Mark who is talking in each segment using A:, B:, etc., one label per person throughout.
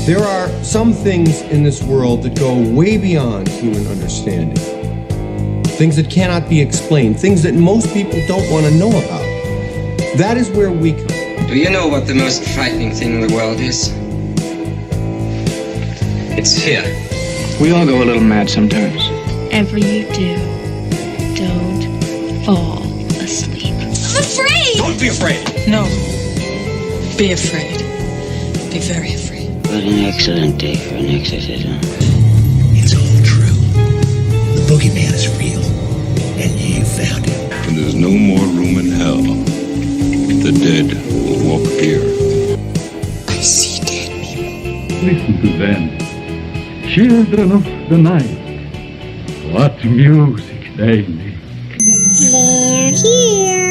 A: There are some things in this world that go way beyond human understanding. Things that cannot be explained, things that most people don't want to know about. That is where we come.
B: Do you know what the most frightening thing in the world is? It's fear.
C: We all go a little mad sometimes.
D: Whatever you do, don't fall asleep.
E: I'm afraid!
A: Don't be afraid!
F: No. Be afraid. Be very afraid.
G: What an excellent day for an exorcism.
H: It's all true. The boogeyman is real. And you found him.
I: When there's no more room in hell, the dead will walk the earth.
H: I see dead people.
J: Listen to them. Children of the night. What music they make.
E: They're here.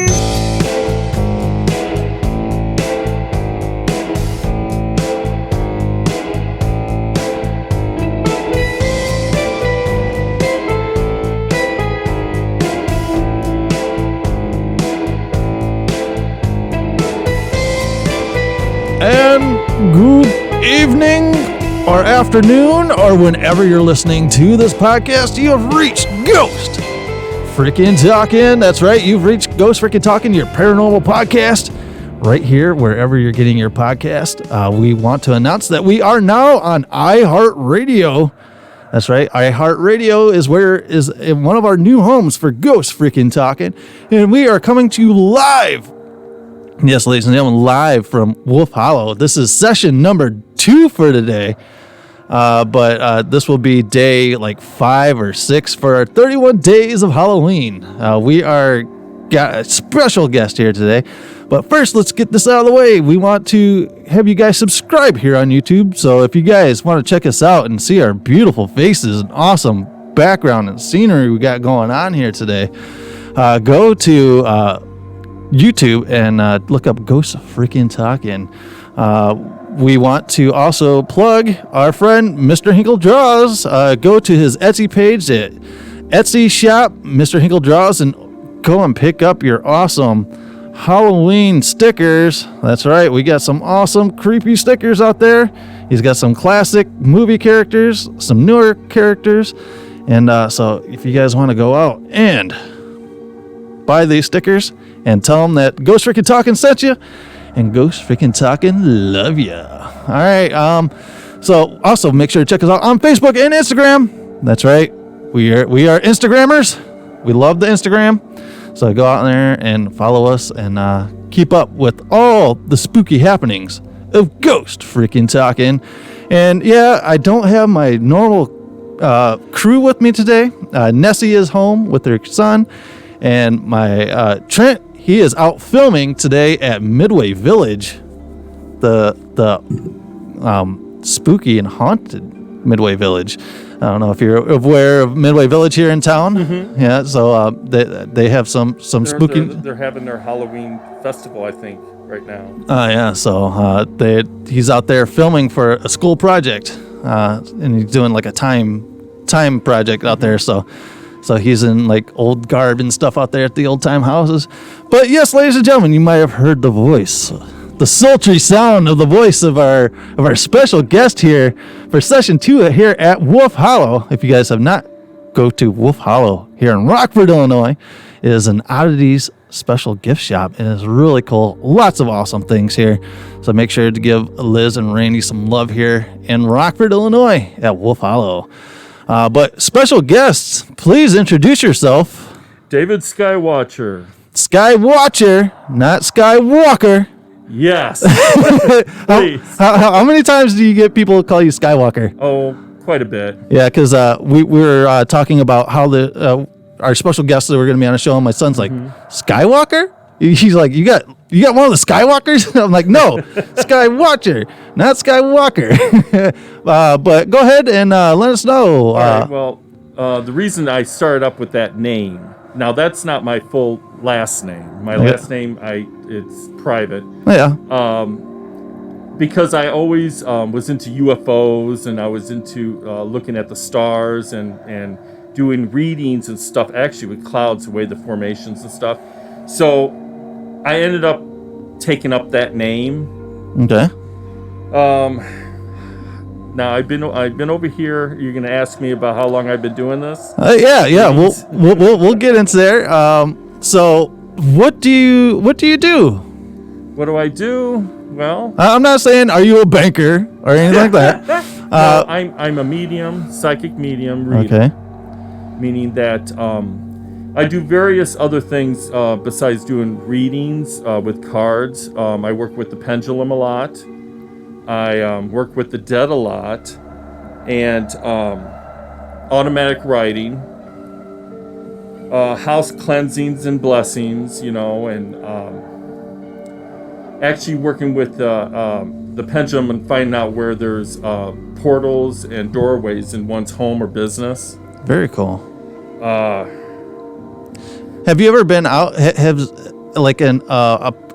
K: And good evening or afternoon or whenever you're listening to this podcast, you have reached Ghost Freaking Talking. That's right, you've reached Ghost Freaking Talking, your paranormal podcast, right here wherever you're getting your podcast. We want to announce that we are now on iHeartRadio. That's right, iHeartRadio is one of our new homes for Ghost Freaking Talking, and we are coming to you live. Yes, ladies and gentlemen, live from Wolf Hollow. This is session number 2 for today. But this will be day like 5 or 6 for our 31 days of Halloween. We got a special guest here today. But first, let's get this out of the way. We want to have you guys subscribe here on YouTube. So if you guys want to check us out and see our beautiful faces and awesome background and scenery we got going on here today, go to YouTube and look up Ghost Freaking Talking. We want to also plug our friend Mr. Hinkle Draws. Go to his Etsy page at Etsy shop Mr. Hinkle Draws and go and pick up your awesome Halloween stickers. That's right, we got some awesome creepy stickers out there. He's got some classic movie characters, some newer characters, and so if you guys want to go out and buy these stickers and tell them that Ghost Freaking Talking sent you, and Ghost Freaking Talking love ya. All right. So also make sure to check us out on Facebook and Instagram. That's right. We are Instagrammers. We love the Instagram. So go out there and follow us and keep up with all the spooky happenings of Ghost Freaking Talking. And yeah, I don't have my normal crew with me today. Nessie is home with her son. And my Trent, he is out filming today at Midway Village, the spooky and haunted Midway Village. I don't know if you're aware of Midway Village here in town. Mm-hmm. Yeah, so they have some spooky.
L: They're having their Halloween festival, I think, right now.
K: Yeah, so he's out there filming for a school project, and he's doing like a time project out there. So he's in like old garb and stuff out there at the old time houses. But yes, ladies and gentlemen, you might have heard the voice, the sultry sound of the voice of our special guest here for session 2 here at Wolf Hollow. If you guys have not, go to Wolf Hollow here in Rockford, Illinois. It is an oddities special gift shop and it's really cool. Lots of awesome things here. So make sure to give Liz and Randy some love here in Rockford, Illinois at Wolf Hollow. But special guests, please introduce yourself.
L: David Skywatcher.
K: Skywatcher, not Skywalker.
L: Yes.
K: how many times do you get people to call you Skywalker?
L: Oh, quite a bit.
K: Yeah, because we were talking about how our special guests that were going to be on the show, and my son's like, Skywalker? He's like, you got one of the Skywalkers? I'm like, no, Skywatcher, not Skywalker. But go ahead and let us know.
L: All right, well, the reason I started up with that name, now that's not my full last name. My last name, it's private.
K: Yeah.
L: Because I always was into UFOs and I was into looking at the stars and doing readings and stuff, actually with clouds, the way the formations and stuff. So I ended up taking up that name.
K: Okay.
L: Now I've been over here. You're gonna ask me about how long I've been doing this?
K: Yeah. We'll get into there. So what do you do?
L: What do I do? Well,
K: I'm not saying are you a banker or anything like that.
L: No, I'm a medium, psychic medium reader.
K: Okay.
L: Meaning that I do various other things besides doing readings with cards. I work with the pendulum a lot. I work with the dead a lot, and automatic writing, house cleansings and blessings, and actually working with the pendulum and finding out where there's portals and doorways in one's home or business.
K: Very cool. Have you ever been out?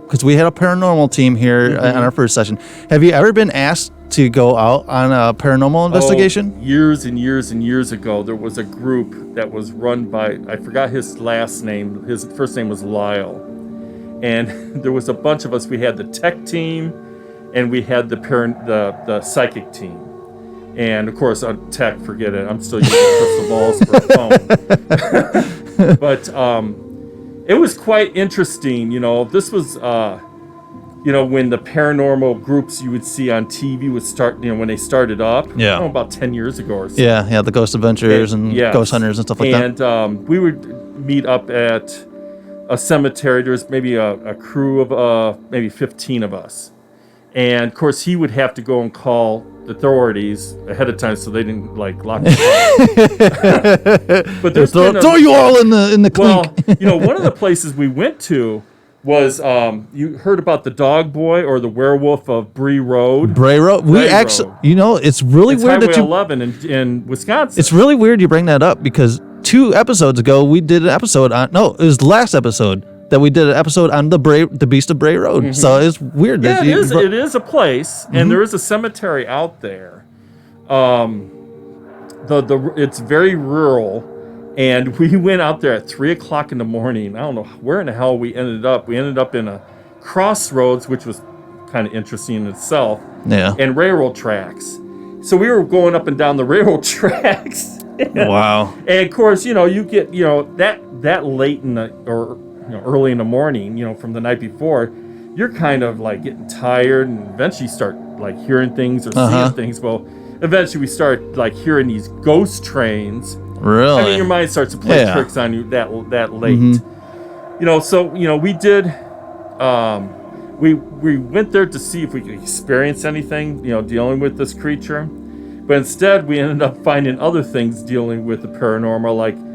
K: Because we had a paranormal team here on our first session. Have you ever been asked to go out on a paranormal investigation?
L: Years and years and years ago, there was a group that was run by, I forgot his last name. His first name was Lyle. And there was a bunch of us. We had the tech team, and we had the psychic team. And of course, on tech, forget it. I'm still using crystal balls for a phone. But it was quite interesting. This was, when the paranormal groups you would see on TV would start, when they started up.
K: Yeah.
L: About 10 years ago or so.
K: Yeah, the Ghost Adventures and Ghost Hunters and stuff like that.
L: And we would meet up at a cemetery. There was maybe a crew of maybe 15 of us. And of course, he would have to go and call the authorities ahead of time so they didn't lock us up. But there's
K: throw you all in the clink.
L: Well, one of the places we went to was you heard about the dog boy or the werewolf of Bray Road.
K: Bray Road. It's really weird
L: Highway
K: that
L: 11 in Wisconsin.
K: It's really weird you bring that up because 2 episodes ago we did an episode on. No, it was the last episode that we did an episode on the Beast of Bray Road. Mm-hmm. So it's weird.
L: Yeah, it is a place, and there is a cemetery out there. It's very rural, and we went out there at 3:00 in the morning. I don't know where in the hell we ended up. We ended up in a crossroads, which was kind of interesting in itself.
K: Yeah.
L: And railroad tracks. So we were going up and down the railroad tracks.
K: Wow.
L: And of course, you get that late early in the morning, from the night before, you're kind of getting tired, and eventually you start hearing things or seeing things. Well, eventually we start hearing these ghost trains.
K: Really?
L: I mean, your mind starts to play tricks on you that late. Mm-hmm. So we did. We went there to see if we could experience anything, dealing with this creature, but instead we ended up finding other things dealing with the paranormal,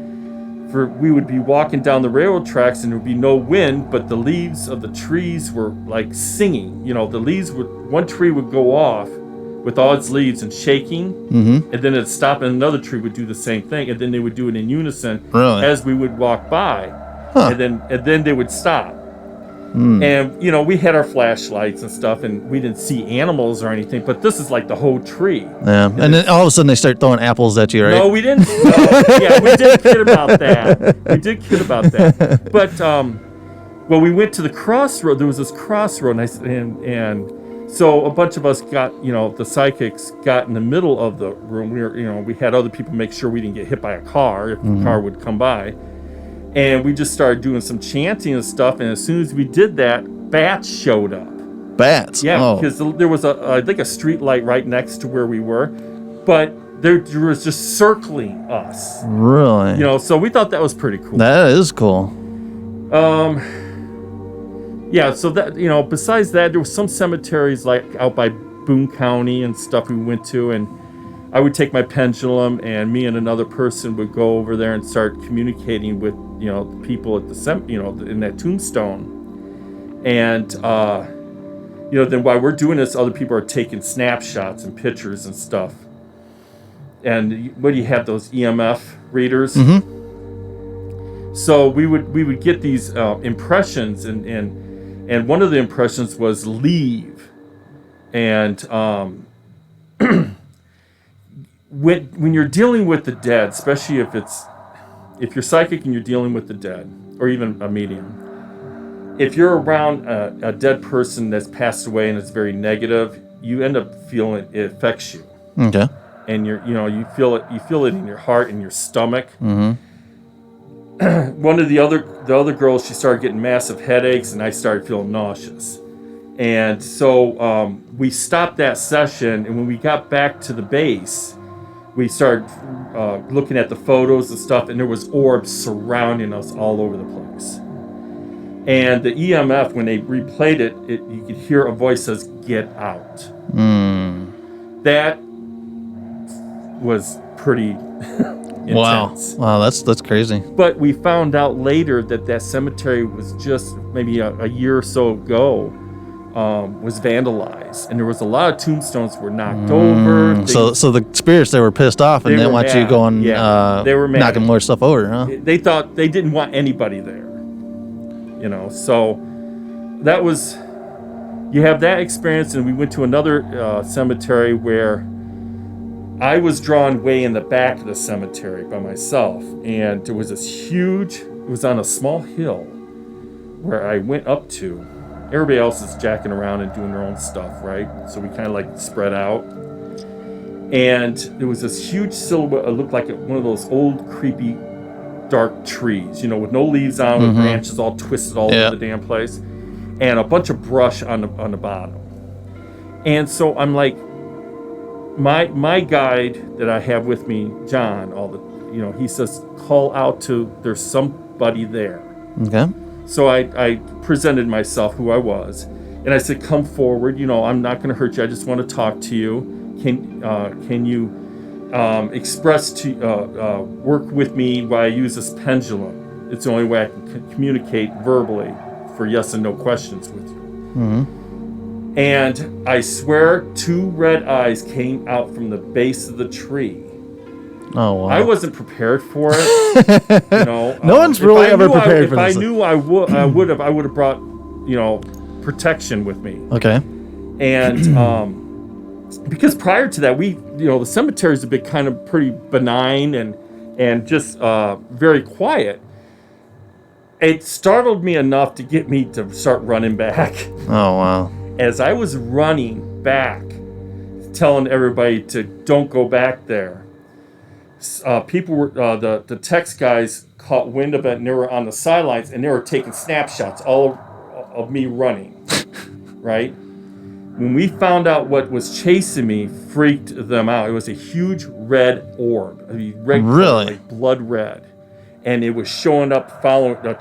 L: we would be walking down the railroad tracks and there would be no wind, but the leaves of the trees were singing. The leaves one tree would go off with all its leaves and shaking, and then it'd stop, and another tree would do the same thing, and then they would do it in unison as we would walk by, and then they would stop. And we had our flashlights and stuff, and we didn't see animals or anything, but this is the whole tree.
K: Yeah, and then all of a sudden they start throwing apples at you, right?
L: No, we didn't. Yeah, we did kid about that. But we went to the crossroad. There was this crossroad, and so a bunch of us got, the psychics got in the middle of the room. We had other people make sure we didn't get hit by a car if the car would come by. And we just started doing some chanting and stuff. And as soon as we did that, bats showed up.
K: Bats?
L: Yeah, because there was I think a street light right next to where we were. But there was just circling us.
K: Really?
L: So we thought that was pretty cool.
K: That is cool.
L: Yeah, so that, besides that, there were some cemeteries out by Boone County and stuff we went to. And I would take my pendulum, and me and another person would go over there and start communicating with, the people at the in that tombstone. And, then while we're doing this, other people are taking snapshots and pictures and stuff. And what do you have, those EMF readers? Mm-hmm. So we would get these impressions, and one of the impressions was leave. And when you're dealing with the dead, especially if you're psychic and you're dealing with the dead, or even a medium, if you're around a dead person that's passed away and it's very negative, you end up feeling it affects you.
K: Okay.
L: And you feel it in your heart and your stomach.
K: Mm-hmm.
L: One of the other girls, she started getting massive headaches, and I started feeling nauseous. And so we stopped that session, and when we got back to the base, we started looking at the photos and stuff, and there was orbs surrounding us all over the place. And the EMF, when they replayed it, you could hear a voice says, "Get out." That was pretty intense.
K: Wow, that's crazy.
L: But we found out later that cemetery was just maybe a year or so ago, was vandalized, and there was a lot of tombstones were knocked over.
K: So the spirits, they were pissed off, and they didn't want you going,
L: they were mad.
K: knocking more stuff over, huh?
L: They thought they didn't want anybody there. So that was, you have that experience. And we went to another cemetery where I was drawn way in the back of the cemetery by myself, and there was this huge, it was on a small hill where I went up to. Everybody else is jacking around and doing their own stuff, right? So we kind of like spread out. And there was this huge silhouette. It looked like one of those old, creepy, dark trees, with no leaves on, with branches all twisted all over the damn place, and a bunch of brush on the bottom. And so I'm like, my guide that I have with me, John, he says, call out to, there's somebody there.
K: Okay.
L: So I presented myself, who I was, and I said, come forward. I'm not going to hurt you. I just want to talk to you. Can you express to work with me while I use this pendulum? It's the only way I can communicate verbally for yes and no questions with you.
K: Mm-hmm.
L: And I swear 2 red eyes came out from the base of the tree.
K: Oh, wow.
L: I wasn't prepared for it.
K: No one's really ever prepared for this.
L: If I knew I would have brought, protection with me.
K: Okay.
L: And because prior to that, the cemeteries have been kind of pretty benign and just very quiet. It startled me enough to get me to start running back.
K: Oh, wow.
L: As I was running back, telling everybody to don't go back there, people were, the text guys caught wind of it, and they were on the sidelines, and they were taking snapshots all of me running, right? When we found out what was chasing me, freaked them out. It was a huge red orb. Red
K: really?
L: Color, like blood red. And it was showing up,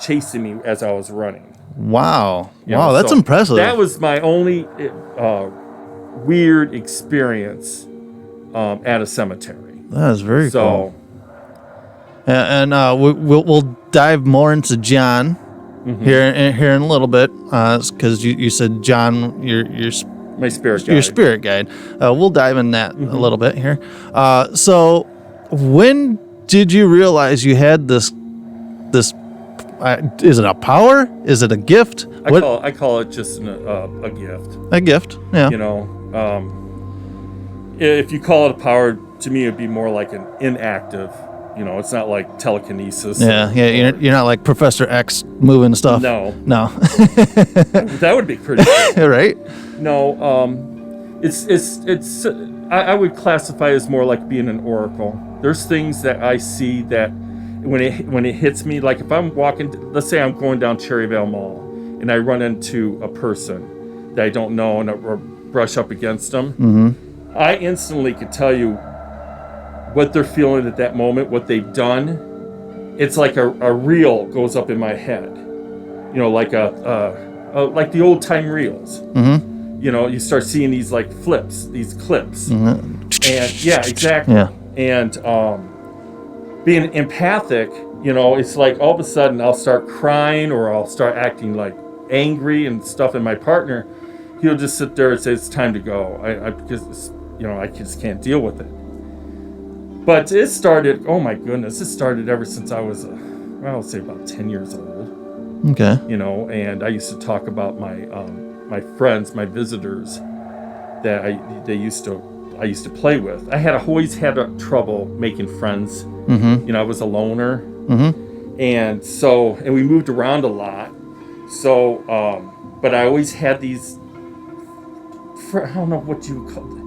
L: chasing me as I was running.
K: Wow. Wow, that's impressive.
L: That was my only weird experience at a cemetery.
K: That is very cool. And we'll dive more into John here in a little bit, because you said John, your
L: my spirit guide.
K: Your spirit guide. We'll dive in that a little bit here. So when did you realize you had this? Is it a power? Is it a gift?
L: I call it just a gift.
K: A gift, yeah.
L: If you call it a power, to me it'd be more like an inactive. It's not like telekinesis.
K: Yeah. You're not like Professor X moving stuff.
L: No.
K: That
L: would be pretty cool.
K: Right?
L: No. It's. I would classify it as more like being an oracle. There's things that I see that when it hits me, like if I'm walking, let's say I'm going down Cherryvale Mall and I run into a person that I don't know or brush up against them, I instantly could tell you what they're feeling at that moment, what they've done. It's like a reel goes up in my head, like like the old time reels. You start seeing these like flips, these clips, and yeah, exactly.
K: Yeah.
L: And being empathic, it's like all of a sudden I'll start crying or I'll start acting like angry and stuff, and my partner, he'll just sit there and say it's time to go. Because I just can't deal with it. But it started, oh my goodness, it started ever since I was, I'll say about 10 years old.
K: Okay.
L: And I used to talk about my friends, my visitors that I used to play with. I always had trouble making friends. I was a loner. And we moved around a lot. So, but I always had these, I don't know what you would call it.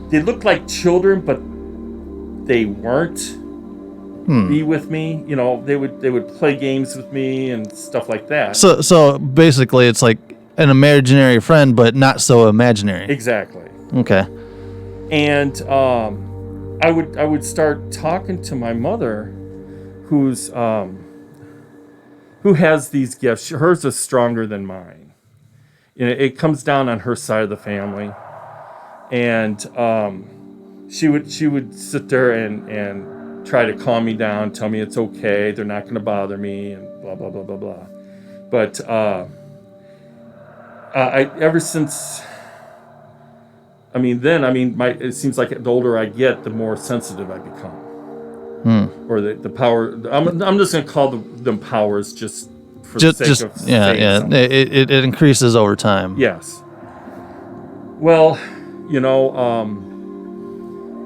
L: they looked like children, but they weren't. Be with me, you know. They would play games with me and stuff like that.
K: So basically, it's like an imaginary friend, but not so imaginary.
L: Exactly.
K: Okay.
L: And I would start talking to my mother, who has these gifts. Hers is stronger than mine. It comes down on her side of the family, and she would sit there and try to calm me down, tell me it's okay, they're not going to bother me, and blah blah blah blah blah. But ever since, it seems like the older I get, the more sensitive I become. Or the power. I'm just going to call them powers, just for the sake of saying something.
K: It increases over time.
L: Yes. Well, you know,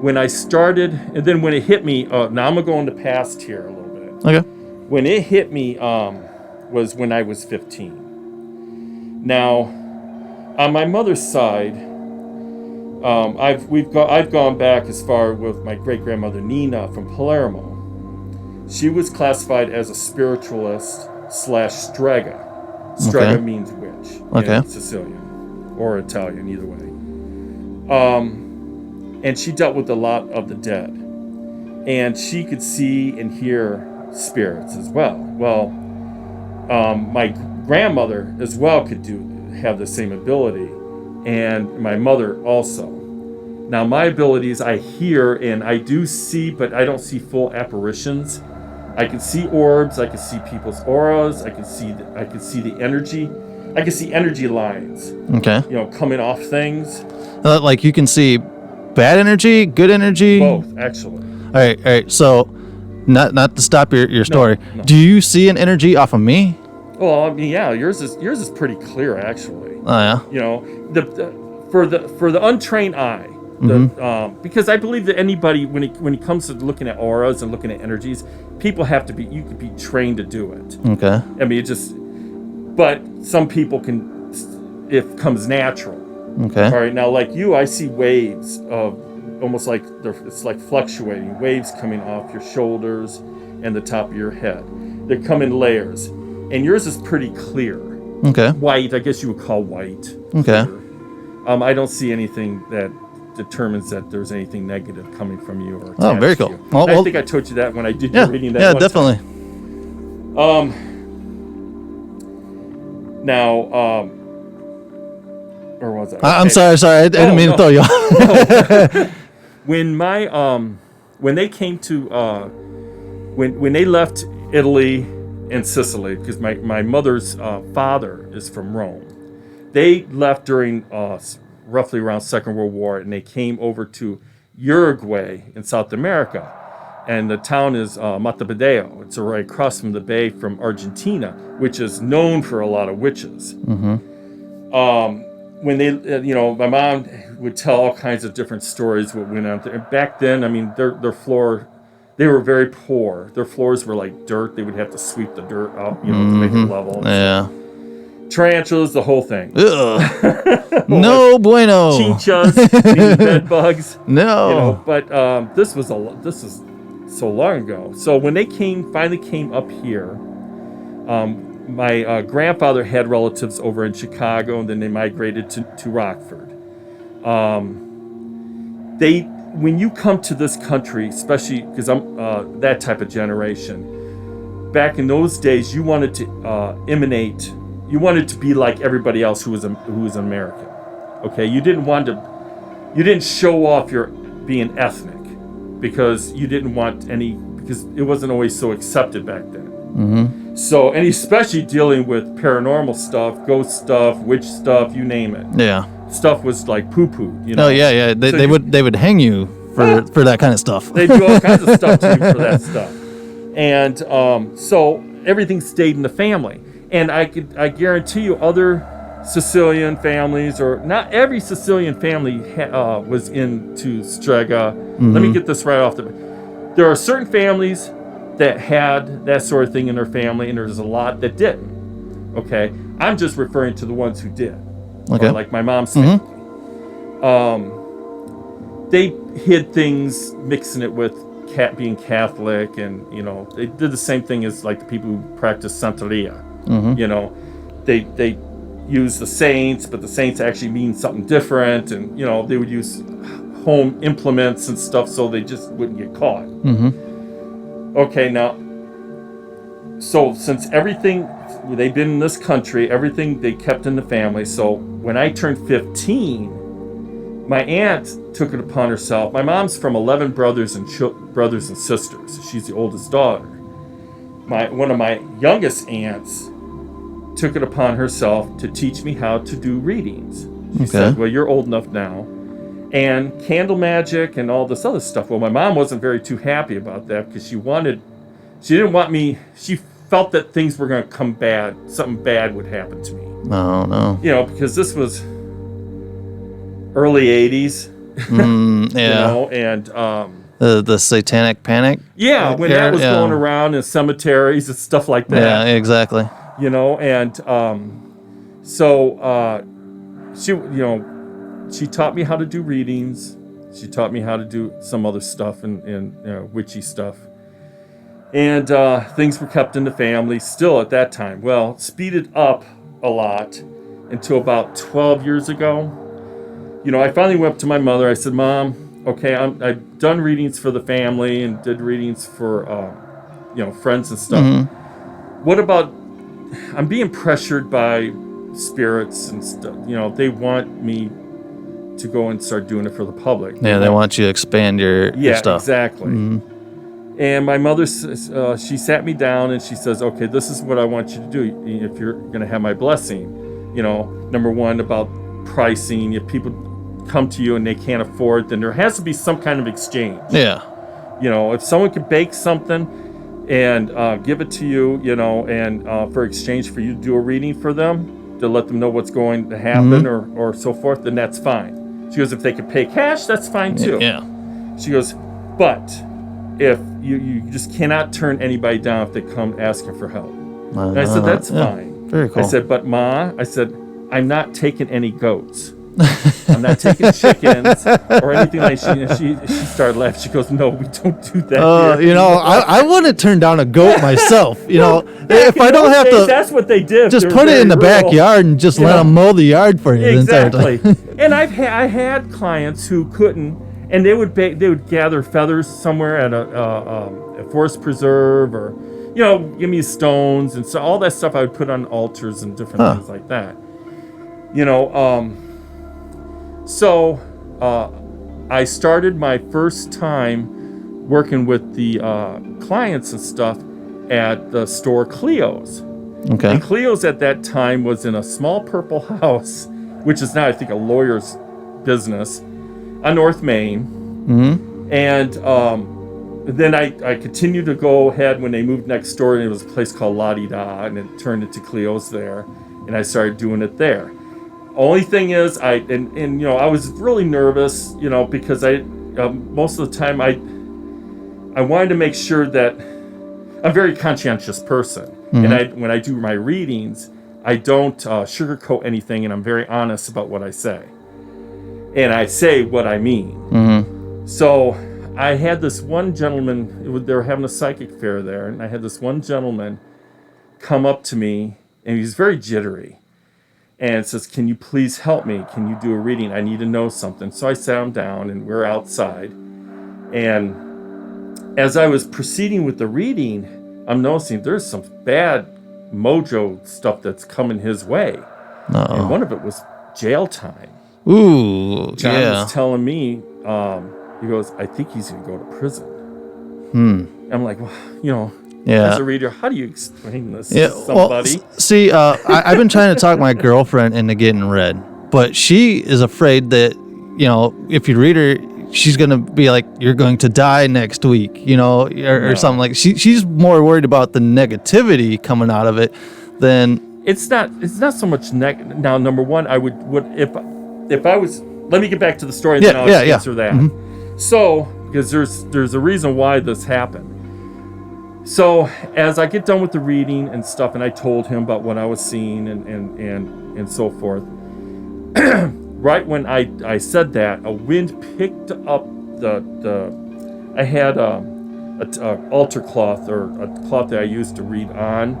L: when I started, and then when it hit me, now I'm going to go in the past here a little bit.
K: Okay.
L: When it hit me was when I was 15. Now, on my mother's side, I've gone back as far with my great-grandmother Nina from Palermo. She was classified as a spiritualist / strega. Strega means witch in Sicilian or Italian, either way. And she dealt with a lot of the dead, and she could see and hear spirits as well. Well, my grandmother as well could have the same ability, and my mother also. Now, my abilities, I hear and I do see, but I don't see full apparitions. I can see orbs. I can see people's auras. I can see the energy. I can see energy lines.
K: Okay.
L: You know, coming off things.
K: Like you can see bad energy, good energy.
L: Both, actually.
K: All right. So, not to stop your story.
L: No.
K: Do you see an energy off of me?
L: Well, I mean, yeah, yours is pretty clear, actually.
K: Oh yeah.
L: You know, for the untrained eye, because I believe that anybody, when it comes to looking at auras and looking at energies, people you could be trained to do it.
K: Okay.
L: I mean, but some people can, it comes natural.
K: Okay.
L: All right. Now, like you, I see waves of almost like it's like fluctuating waves coming off your shoulders and the top of your head. They come in layers, and yours is pretty clear.
K: Okay.
L: White, I guess you would call white.
K: Okay.
L: Clear. I don't see anything that determines that there's anything negative coming from you. Or
K: oh, very cool.
L: Well, I think I told you that when I did your reading.
K: Yeah, definitely.
L: Now, where was I? Okay.
K: I'm sorry. I didn't mean to throw you off.
L: When they came to when they left Italy and Sicily, because my mother's father is from Rome. They left during roughly around Second World War, and they came over to Uruguay in South America, and the town is Montevideo. It's right across from the bay from Argentina, which is known for a lot of witches. When they, my mom would tell all kinds of different stories what went on there. And back then, I mean, their floor, they were very poor. Their floors were like dirt. They would have to sweep the dirt up, to make it level.
K: Yeah.
L: Tarantulas, the whole thing.
K: Ugh. No bueno.
L: Chinchas, bed bugs.
K: No.
L: But this is so long ago. So when they finally came up here, my grandfather had relatives over in Chicago, and then they migrated to Rockford. When you come to this country, especially because I'm that type of generation, back in those days, you wanted to emanate. You wanted to be like everybody else who was American. Okay, you didn't show off your being ethnic because you didn't want because it wasn't always so accepted back then.
K: Mm-hmm.
L: So, and especially dealing with paranormal stuff, ghost stuff, witch stuff, you name it.
K: Yeah.
L: Stuff was like poo-poo,
K: Oh yeah. They would hang you for that kind of stuff.
L: They do all kinds of stuff to you for that stuff. And so everything stayed in the family. And I guarantee you other Sicilian families, or not every Sicilian family was into Strega.
K: Mm-hmm.
L: Let me get this right off there are certain families that had that sort of thing in their family, and there's a lot that didn't. Okay? I'm just referring to the ones who did.
K: Okay.
L: Like my mom's family. they hid things, mixing it with being Catholic, and they did the same thing as like the people who practice Santeria. They use the saints, but the saints actually mean something different, and they would use home implements and stuff so they just wouldn't get caught. Okay, now, so since everything they've been in this country, everything they kept in the family. So when I turned 15, my aunt took it upon herself. My mom's from 11 brothers and sisters. She's the oldest daughter. One of my youngest aunts took it upon herself to teach me how to do readings. She said, well, you're old enough now. And candle magic and all this other stuff. Well, my mom wasn't too happy about that because she didn't want me, she felt that things were going to come bad. Something bad would happen to me.
K: No.
L: Because this was early 80s.
K: Yeah.
L: And
K: the satanic panic.
L: Yeah, when that was going around in cemeteries and stuff like that.
K: Yeah, exactly.
L: And so she taught me how to do readings. She taught me how to do some other stuff and witchy stuff. And things were kept in the family still at that time. Well, speeded up a lot until about 12 years ago. I finally went up to my mother. I said, Mom, okay, I've done readings for the family and did readings for, friends and stuff. What about, I'm being pressured by spirits and stuff. They want me to go and start doing it for the public.
K: Yeah, they want you to expand your stuff.
L: Yeah, exactly. And my mother, she sat me down and she says, okay, this is what I want you to do if you're going to have my blessing. Number one, about pricing. If people come to you and they can't afford, then there has to be some kind of exchange.
K: Yeah.
L: If someone could bake something and give it to you, and for exchange for you to do a reading for them, to let them know what's going to happen or so forth, then that's fine. She goes, if they could pay cash, that's fine too.
K: Yeah.
L: She goes, but if you just cannot turn anybody down if they come asking for help. And I said, that's fine.
K: Very cool.
L: I said, but Ma, I'm not taking any goats. I'm not taking chickens or anything like that. She started laughing. She goes, no, we don't do that here.
K: I wouldn't turn down a goat myself. If I don't have to,
L: that's what they did.
K: Just put it in the backyard and just let them mow the yard for you.
L: Exactly. And I had clients who couldn't, and they would gather feathers somewhere at a forest preserve, or give me stones and so all that stuff I would put on altars and different things like that. So I started my first time working with the clients and stuff at the store Cleo's.
K: Okay.
L: And Cleo's at that time was in a small purple house, which is now I think a lawyer's business, on North Main. And then I continued to go ahead when they moved next door, and it was a place called La Di Da, and it turned into Cleo's there, and I started doing it there. Only thing is, I was really nervous, because most of the time I wanted to make sure that I'm a very conscientious person, and when I do my readings, I don't sugarcoat anything, and I'm very honest about what I say, and I say what I mean. So I had this one gentleman. They were having a psychic fair there, and I had this one gentleman come up to me, and he's very jittery. And says, can you please help me? Can you do a reading? I need to know something. So I sat him down, and we're outside. And as I was proceeding with the reading, I'm noticing there's some bad mojo stuff that's coming his way. And one of it was jail time.
K: Ooh,
L: John was telling me, he goes, I think he's going to go to prison. I'm like, well, as a reader, how do you explain this to somebody?
K: Well, see, I've been trying to talk my girlfriend into getting read, but she is afraid that, if you read her, she's going to be like, you're going to die next week, or something like. She's more worried about the negativity coming out of it than.
L: It's not so much now. Number one, I would if I was. Let me get back to the story and then I'll answer that. So, because there's a reason why this happened. So as I get done with the reading and stuff, and I told him about what I was seeing and so forth, right when I said that, a wind picked up I had a altar cloth, or a cloth that I used to read on,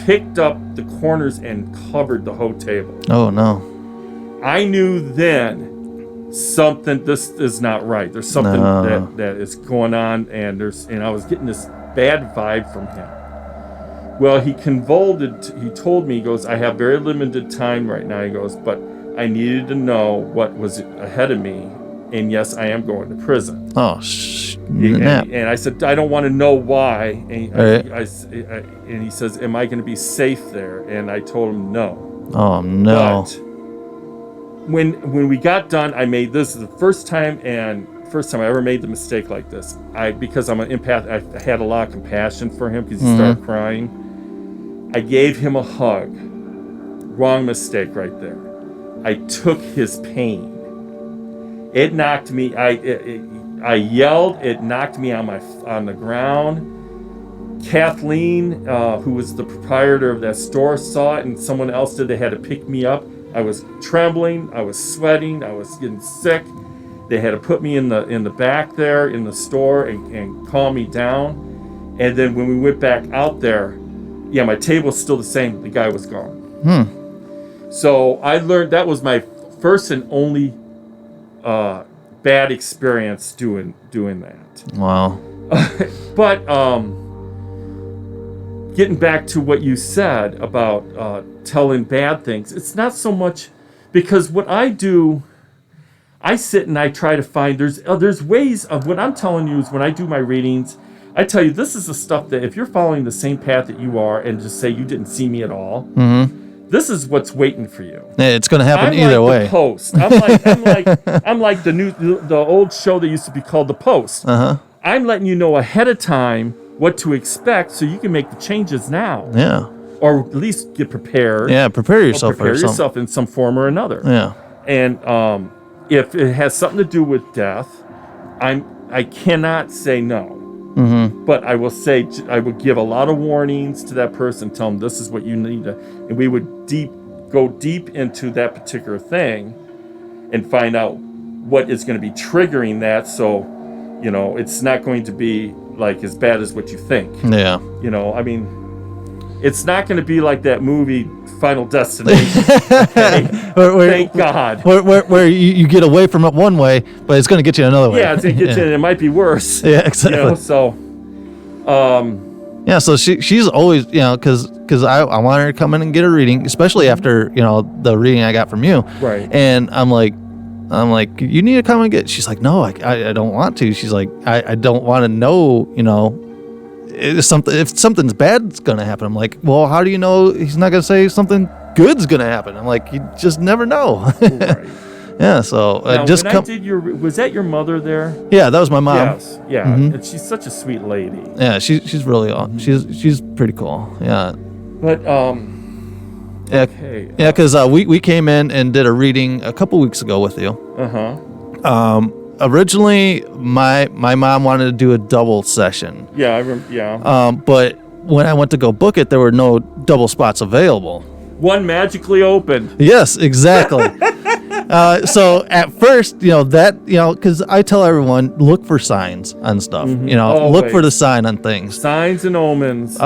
L: picked up the corners and covered the whole table.
K: Oh no.
L: I knew then this is not right. There's something that is going on, and I was getting this bad vibe from him. Well, he told me, he goes, I have very limited time right now. He goes, but I needed to know what was ahead of me. And yes, I am going to prison.
K: Oh,
L: and I said, I don't want to know why. And, and he says, am I going to be safe there? And I told him no.
K: Oh, no.
L: But when we got done, this is the first time I ever made the mistake like this. Because I'm an empath, I had a lot of compassion for him because he started crying. I gave him a hug. Wrong mistake right there. I took his pain. It knocked me. I yelled. It knocked me on the ground. Kathleen, who was the proprietor of that store, saw it, and someone else did. They had to pick me up. I was trembling. I was sweating. I was getting sick. They had to put me in the back there in the store and calm me down. And then when we went back out there, my table's still the same. The guy was gone. So I learned that was my first and only bad experience doing that.
K: Wow.
L: But getting back to what you said about telling bad things, it's not so much because what I do, I sit and I try to find there's ways of what I'm telling you is when I do my readings, I tell you this is the stuff that if you're following the same path that you are and just say you didn't see me at all. This is what's waiting for you.
K: It's going to happen
L: I'm
K: either
L: like
K: way.
L: The Post. I'm like the old show that used to be called The Post. I'm letting you know ahead of time what to expect, so you can make the changes now.
K: Yeah.
L: Or at least get prepared.
K: Yeah, prepare yourself.
L: Prepare yourself in some form or another.
K: Yeah.
L: And if it has something to do with death, I cannot say no. But I will say, I would give a lot of warnings to that person, tell them this is what you need to, and we would go deep into that particular thing and find out what is going to be triggering that. So, it's not going to be like as bad as what you think.
K: Yeah.
L: It's not going to be like that movie Final Destination. Okay? Thank God.
K: Where you get away from it one way, but it's going to get you another way.
L: Yeah, it's going to get you, and it might be worse.
K: Yeah, exactly.
L: So,
K: yeah, so she's always, because I want her to come in and get a reading, especially after, the reading I got from you.
L: Right.
K: And I'm like, you need to come and get. She's like, no, I don't want to. She's like, I don't want to know, if something's bad's gonna happen. I'm like, well, how do you know he's not gonna say something good's gonna happen? I'm like, you just never know.
L: Right.
K: Yeah. So
L: now, was that your mother there?
K: Yeah, that was my mom.
L: Yes. Yeah. And she's such a sweet lady.
K: Yeah, she's really she's pretty cool. Yeah.
L: But
K: yeah,
L: okay.
K: Yeah, because we came in and did a reading a couple weeks ago with you. Originally, my mom wanted to do a double session.
L: Yeah, I remember. Yeah.
K: But when I went to go book it, there were no double spots available.
L: One magically opened.
K: Yes, exactly. So at first, because I tell everyone, look for signs on stuff. Look for the sign on things.
L: Signs and omens.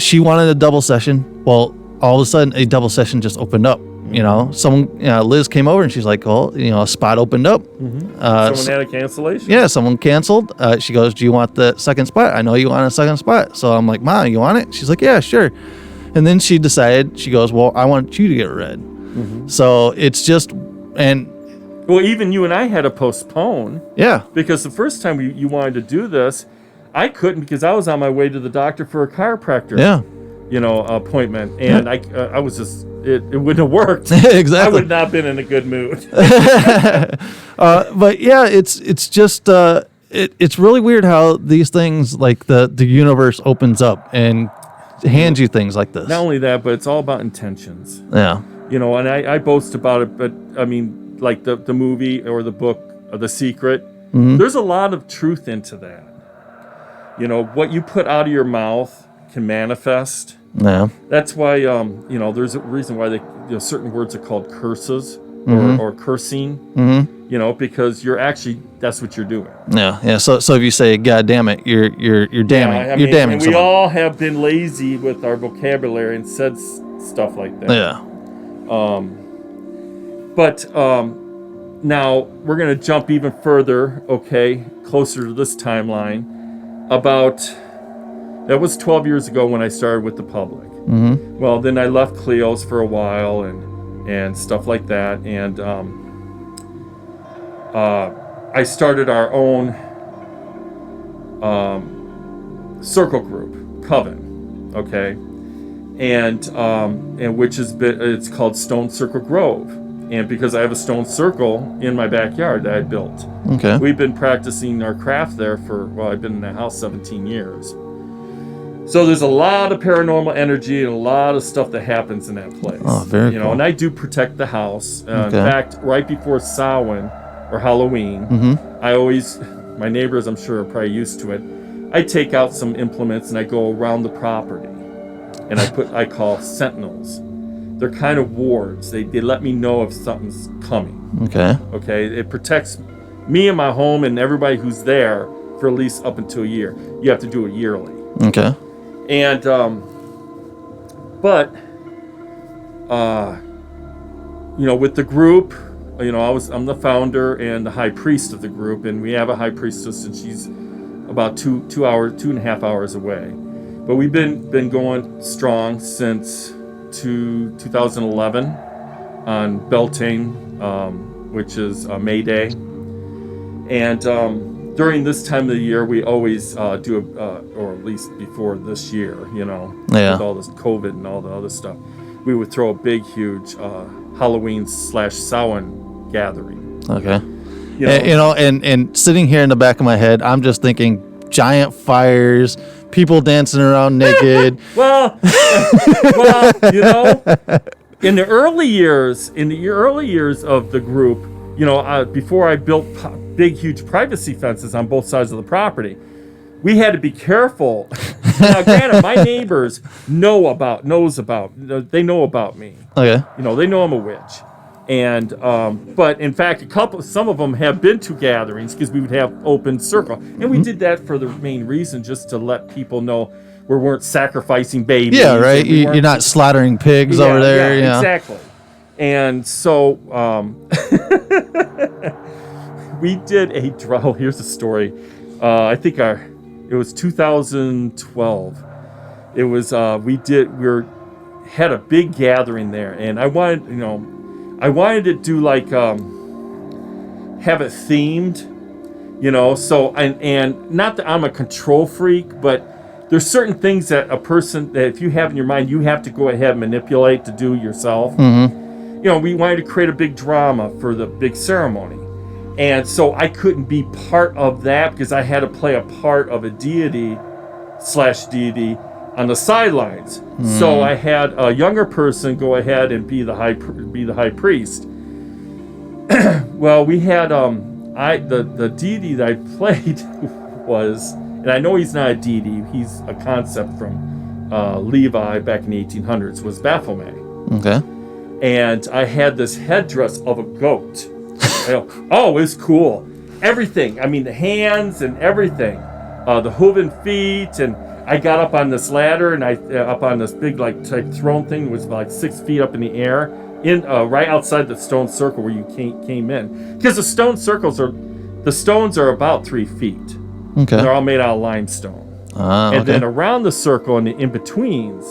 K: She wanted a double session. Well, all of a sudden, a double session just opened up. Liz came over and she's like, "Oh, a spot opened up."
L: Someone had a cancellation.
K: Yeah, someone canceled. She goes, "Do you want the second spot? I know you want a second spot." So I'm like, "Mom, you want it?" She's like, "Yeah, sure." And then she decided. She goes, "Well, I want you to get read." So it's just
L: Well, even you and I had to postpone.
K: Yeah.
L: Because the first time you wanted to do this, I couldn't because I was on my way to the doctor for a chiropractor.
K: Yeah.
L: Appointment, and I was just it wouldn't have worked.
K: Exactly.
L: I would not have been in a good mood.
K: But yeah, it's just it's really weird how these things like the universe opens up and hands you things like this.
L: Not only that, but it's all about intentions.
K: Yeah.
L: And I boast about it, but I mean, like the movie or the book, The Secret. There's a lot of truth into that. What you put out of your mouth can manifest.
K: Yeah.
L: That's why there's a reason why certain words are called curses. or cursing, you know, because you're actually, that's what you're doing.
K: Yeah. So if you say, God damn it, you're damning,
L: Yeah,
K: you're damning
L: and we
K: someone.
L: all have been lazy with our vocabulary and said stuff like that.
K: Yeah.
L: But now we're going to jump even further, okay, closer to this timeline. That was 12 years ago when I started with the public. Well, then I left Cleo's for a while and stuff like that. And I started our own circle group, Coven, okay? And which it's called Stone Circle Grove. And because I have a stone circle in my backyard that I built.
K: Okay.
L: We've been practicing our craft there I've been in the house 17 years. So there's a lot of paranormal energy and a lot of stuff that happens in that place.
K: Oh, very cool.
L: And I do protect the house.
K: Okay.
L: In fact, right before Samhain or Halloween, my neighbors, I'm sure, are probably used to it. I take out some implements and I go around the property. And I call sentinels. They're kind of wards. They let me know if something's coming. Okay. It protects me and my home and everybody who's there for at least up until a year. You have to do it yearly.
K: Okay.
L: And with the group, I'm the founder and the high priest of the group, and we have a high priestess, and she's about 2.5 hours away. But we've been going strong since 2011 on Beltane, which is May Day. And during this time of the year, we always do, or at least before this year, with all this COVID and all the other stuff, we would throw a big, huge Halloween/Samhain gathering.
K: Okay. And sitting here in the back of my head, I'm just thinking giant fires, people dancing around naked.
L: well, in the early years of the group, before I built big, huge privacy fences on both sides of the property, we had to be careful. Now, granted, my neighbors know about me.
K: Okay.
L: They know I'm a witch. And but in fact, some of them have been to gatherings because we would have open circle, and we did that for the main reason, just to let people know we weren't sacrificing babies.
K: Yeah, right. You're not slaughtering pigs over there.
L: Yeah, exactly. And so we did a draw. Here's the story. I think it was 2012. It was had a big gathering there, and I wanted to do like have it themed, so and not that I'm a control freak, but there's certain things that if you have in your mind, you have to go ahead and manipulate to do yourself. We wanted to create a big drama for the big ceremony. And so I couldn't be part of that because I had to play a part of a deity on the sidelines. So I had a younger person go ahead and be the high priest. Well, we had the deity that I played was, and I know he's not a deity, he's a concept from Levi back in the 1800s, was Baphomet.
K: Okay.
L: And I had this headdress of a goat. It was cool. Everything. I mean, the hands and everything. The hooven feet, and I got up on this ladder, and up on this big type throne thing that was like 6 feet up in the air, right outside the stone circle where you came in. Because the stones are about 3 feet.
K: Okay.
L: And they're all made out of limestone. And then around the circle and the in-betweens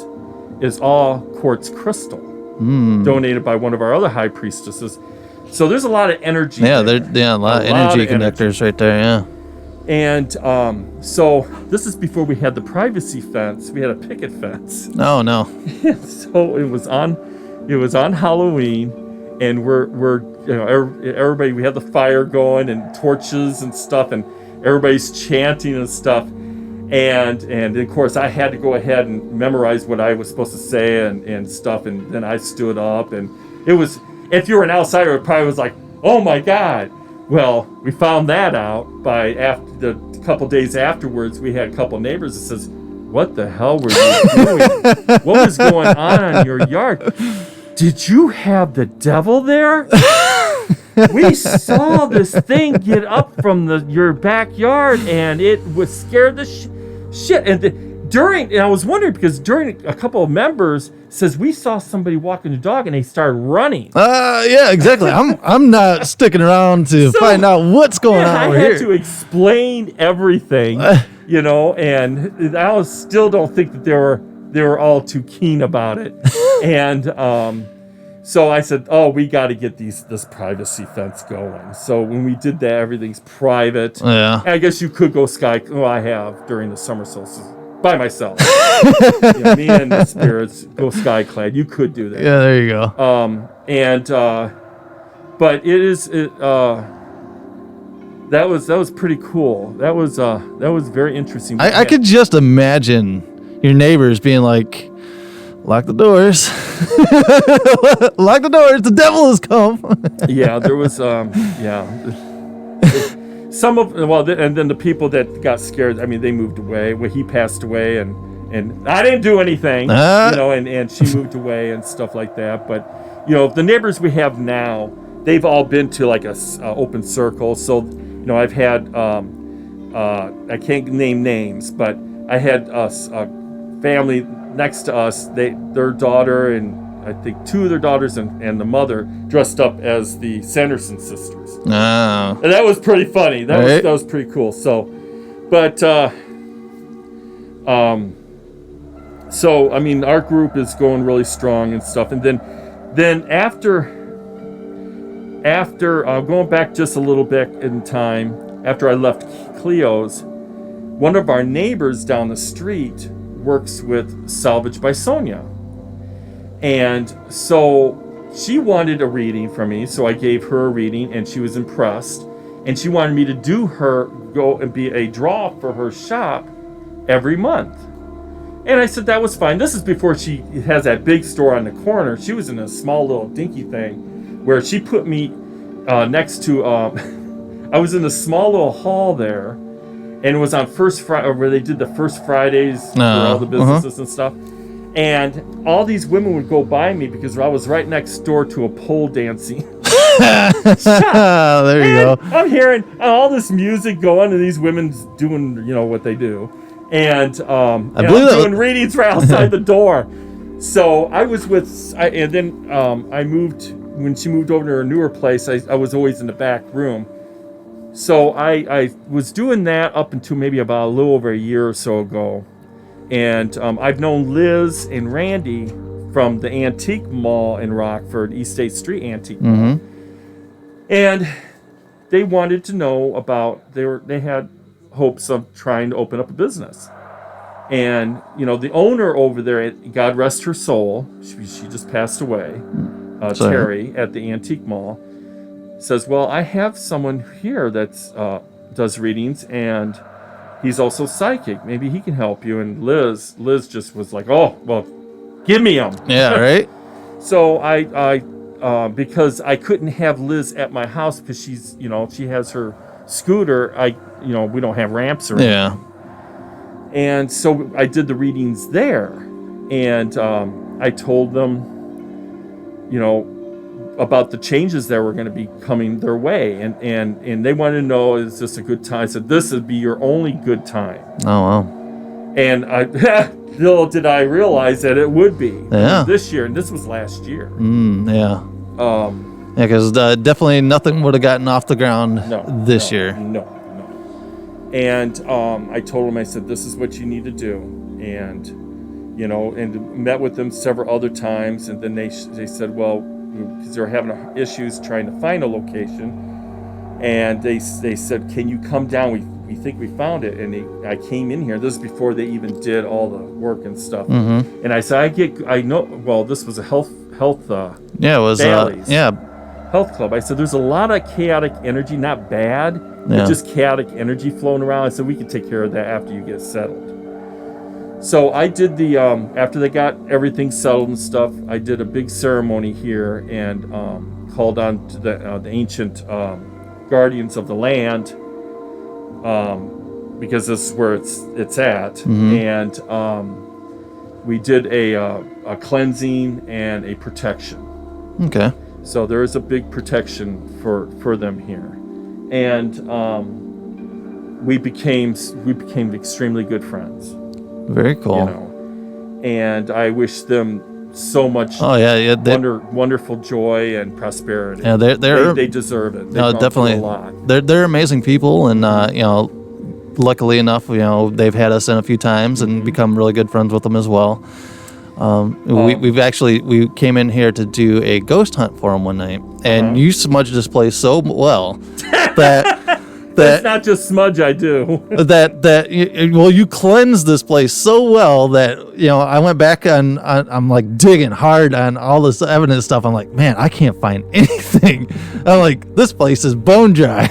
L: is all quartz crystal, donated by one of our other high priestesses. So there's a lot of energy.
K: Yeah, a lot of energy connectors right there. Yeah.
L: And so this is before we had the privacy fence. We had a picket fence.
K: Oh no.
L: So it was on Halloween, and we're everybody, we had the fire going and torches and stuff, and everybody's chanting and stuff. And of course I had to go ahead and memorize what I was supposed to say and stuff, and then I stood up, and it was, if you were an outsider, it probably was like, oh my God. Well, we found that out by after the couple days afterwards. We had a couple neighbors that says, "What the hell were you doing? What was going on in your yard?" did you have the devil there? We saw this thing get up from your backyard, and it was scared the shit. And I was wondering, because during a couple of members says we saw somebody walking the dog and they started running.
K: Yeah, exactly. I'm not sticking around to find out what's going on over here.
L: I had to explain everything, and I still don't think that they were all too keen about it. And so I said, oh, we got to get this privacy fence going. So when we did that, everything's private.
K: Yeah.
L: And I guess you could go I have during the summer solstice by myself. Me and the spirits go skyclad. You could do that.
K: Yeah, there you go.
L: But it is that was pretty cool. That was very interesting.
K: I could just imagine your neighbors being like, lock the doors. Lock the doors. The devil has come.
L: Yeah, there was and then the people that got scared, I mean, they moved away. Well, he passed away, and I didn't do anything, and she moved away and stuff like that. But the neighbors we have now, they've all been to like a open circle. So I've had I can't name names, but I had a family next to us. Their daughter and I think two of their daughters and the mother dressed up as the Sanderson sisters.
K: Oh.
L: And that was pretty funny. That was pretty cool. So, but so I mean, our group is going really strong and stuff. And then after going back just a little bit in time, after I left Cleo's, one of our neighbors down the street works with Salvage by Sonia. And so she wanted a reading from me, so I gave her a reading, and she was impressed. And she wanted me to go and be a draw for her shop every month. And I said that was fine. This is before she has that big store on the corner. She was in a small little dinky thing where she put me next to, I was in a small little hall there, and it was on First Friday, where they did the First Fridays for all the businesses and stuff. And all these women would go by me because I was right next door to a pole dancing shop.
K: There you go.
L: I'm hearing all this music going, and these women doing, what they do. And I'm doing readings right outside the door. So I was and then I moved, when she moved over to her newer place, I was always in the back room. So I was doing that up until maybe about a little over a year or so ago. And I've known Liz and Randy from the Antique Mall in Rockford, East State Street Antique Mall. And they wanted to know about, they had hopes of trying to open up a business. And, the owner over there, God rest her soul, she just passed away, Terry, at the Antique Mall, says, well, I have someone here that's does readings, and he's also psychic. Maybe he can help you. And Liz just was like, oh, well, give me him.
K: Yeah, right?
L: So I because I couldn't have Liz at my house because she's, she has her scooter. We don't have ramps or anything.
K: Yeah.
L: And so I did the readings there. And I told them, about the changes that were going to be coming their way. And they wanted to know, is this a good time? I said, this would be your only good time.
K: Oh, wow.
L: And little did I realize that it would be this year. And this was last year.
K: Yeah. Because definitely nothing would have gotten off the ground this year.
L: No. And I told them, I said, this is what you need to do. And, and met with them several other times. And then they said, well, because they were having issues trying to find a location, and they said, can you come down? We think we found it. And I came in here. This is before they even did all the work and stuff. And I said, this was a health
K: yeah, it was
L: Valley's health club. I said, there's a lot of chaotic energy, not bad, but just chaotic energy flowing around. I said, we can take care of that after you get settled. So I did the, after they got everything settled and stuff, I did a big ceremony here and called on to the ancient guardians of the land, because this is where it's at. And we did a cleansing and a protection.
K: Okay.
L: So there is a big protection for them here, and we became extremely good friends.
K: Very cool.
L: You know, and I wish them so much. Wonderful joy and prosperity.
K: Yeah,
L: they deserve it. They've gone
K: definitely
L: through a lot.
K: They're amazing people, and luckily enough, they've had us in a few times and become really good friends with them as well. We came in here to do a ghost hunt for them one night, and you smudged this place so well that
L: that's not just smudge. I do
K: you cleansed this place so well that I went back and I'm like digging hard on all this evidence stuff. I'm like, man, I can't find anything. I'm like, this place is bone dry.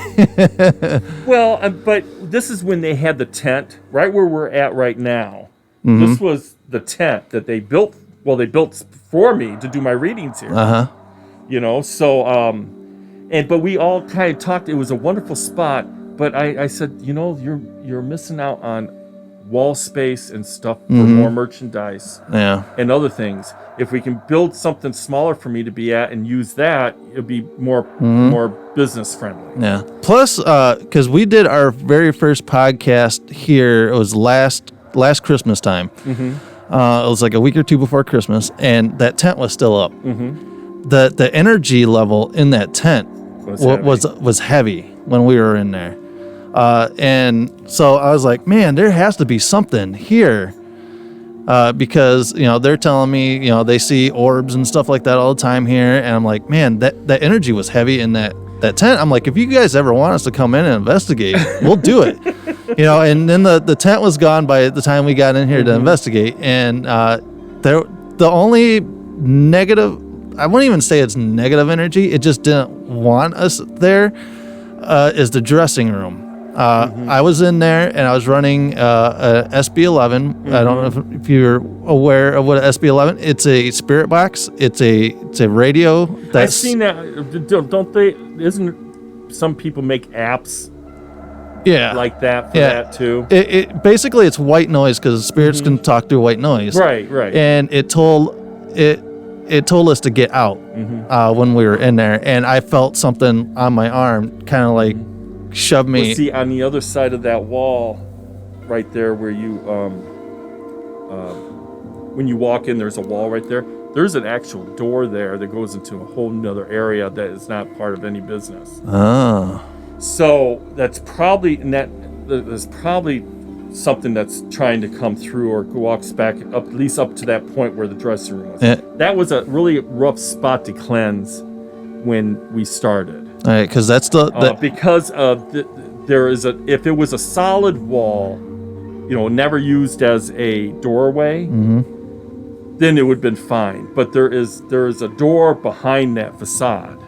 L: Well, but this is when they had the tent right where we're at right now.
K: Mm-hmm.
L: This was the tent that they built. Well, they built for me to do my readings here. But we all kind of talked. It was a wonderful spot. But I said, you're missing out on wall space and stuff for more merchandise and other things. If we can build something smaller for me to be at and use that, it'll be more business friendly.
K: Yeah. Plus, because we did our very first podcast here, it was last Christmas time. Mm-hmm. It was like a week or two before Christmas, and that tent was still up. Mm-hmm. The energy level in that tent was heavy when we were in there. And so I was like, man, there has to be something here. Because, they're telling me, they see orbs and stuff like that all the time here. And I'm like, man, that energy was heavy in that tent. I'm like, if you guys ever want us to come in and investigate, we'll do it. And then the tent was gone by the time we got in here to investigate. And the only negative, I wouldn't even say it's negative energy, it just didn't want us there, is the dressing room. I was in there and I was running a SB11. Mm-hmm. I don't know if you're aware of what an SB11. It's a spirit box. It's a radio.
L: I've seen that. Don't they? Isn't some people make apps?
K: Yeah,
L: like that for that too.
K: It basically it's white noise because spirits can talk through white noise.
L: Right.
K: And it told us to get out when we were in there, and I felt something on my arm, kind of like. Shove me.
L: Well, see, on the other side of that wall, right there, where you, when you walk in, there's a wall right there. There's an actual door there that goes into a whole nother area that is not part of any business.
K: Oh.
L: So that's probably there's probably something that's trying to come through or walks back up, at least up to that point where the dressing room was. That was a really rough spot to cleanse when we started.
K: All right, because that's
L: because there is if it was a solid wall, never used as a doorway, then it would have been fine. But there is a door behind that facade.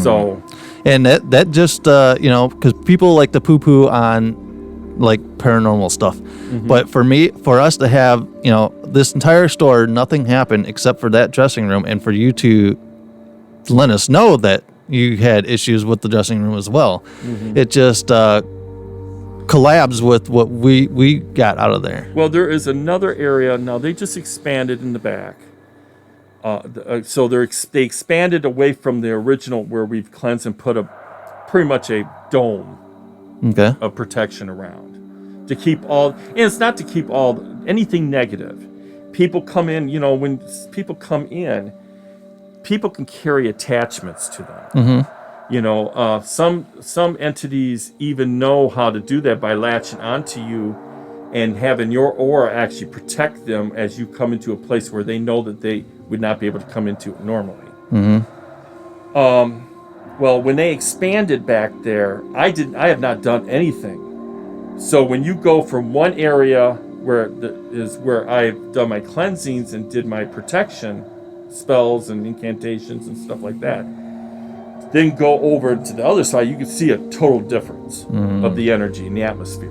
L: So,
K: and that just because people like to poo-poo on like paranormal stuff, but for us to have this entire store, nothing happened except for that dressing room, and for you to let us know that you had issues with the dressing room as well. It just collabs with what we got out of there.
L: Well, there is another area now. They just expanded in the back, so they expanded away from the original where we've cleansed and put pretty much a dome of protection around to keep and it's not to keep anything negative. People come in, when people come in, people can carry attachments to them. Some entities even know how to do that by latching onto you and having your aura actually protect them as you come into a place where they know that they would not be able to come into it normally. Well, when they expanded back there, I have not done anything. So when you go from one area where I've done my cleansings and did my protection spells and incantations and stuff like that, then go over to the other side, you can see a total difference of the energy and the atmosphere.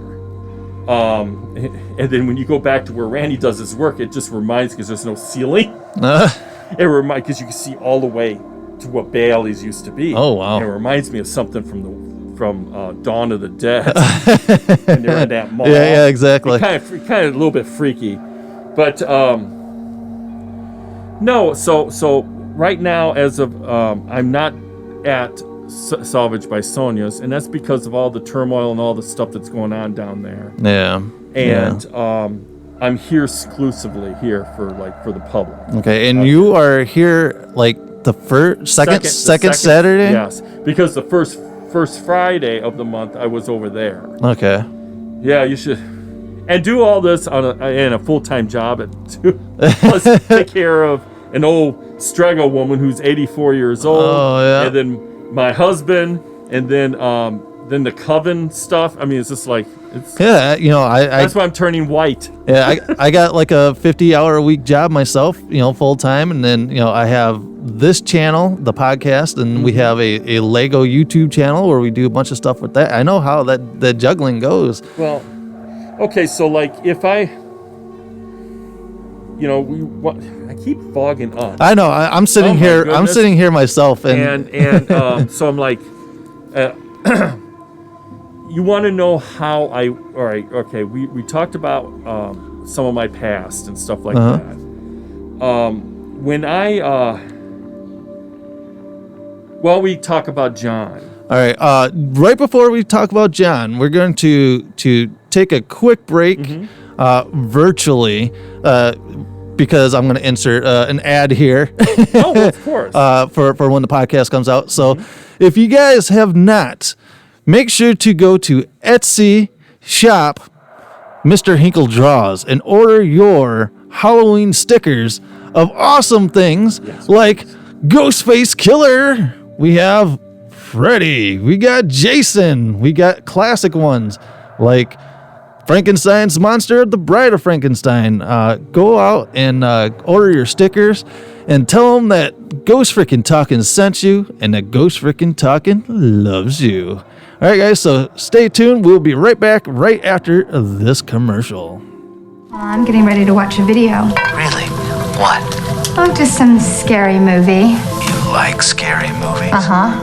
L: And then when you go back to where Randy does his work, it just reminds, because there's no ceiling, it reminds, because you can see all the way to what Bailey's used to be.
K: Oh wow!
L: And it reminds me of something from Dawn of the Dead. And they're in that mall.
K: Yeah, exactly.
L: Kind of a little bit freaky, but no. So right now, as of I'm not at Salvage by Sonia's, and that's because of all the turmoil and all the stuff that's going on down there.
K: Yeah.
L: And I'm here exclusively here for the public.
K: Okay, and you are here like the second Saturday?
L: Yes, because the first Friday of the month I was over there.
K: Okay.
L: Yeah, you should. And do all this in a full-time job plus take care of an old Strego woman who's 84 years old.
K: Oh, yeah.
L: And then my husband, and then the coven stuff. I mean, it's just like
K: Yeah, you know,
L: that's why I'm turning white.
K: Yeah, I got like a 50-hour-a-week job myself, you know, full-time, and then, you know, I have this channel, the podcast, and we have a Lego YouTube channel where we do a bunch of stuff with that. I know how the juggling goes.
L: Well, okay, so like if I, you know, I keep fogging up.
K: I know. I'm sitting here.
L: Goodness.
K: I'm sitting here myself,
L: and so I'm like, you want to know how I? All right, okay. We talked about some of my past and stuff like that. When we talk about John.
K: All right. Right before we talk about John, we're going to take a quick break, virtually, because I'm going to insert an ad here.
L: Oh, of course.
K: For when the podcast comes out. So, if you guys have not, make sure to go to Etsy shop Mr. Hinkle Draws and order your Halloween stickers of awesome things like Ghostface Killer. We have Freddy. We got Jason. We got classic ones like Frankenstein's Monster, The Bride of Frankenstein. Go out and order your stickers and tell them that Ghost Frickin' Talkin' sent you and that Ghost Frickin' Talkin' loves you. All right, guys, so stay tuned. We'll be right back right after this commercial.
M: I'm getting ready to watch a video.
H: Really? What?
M: Oh, just some scary movie.
H: You like scary movies?
M: Uh-huh.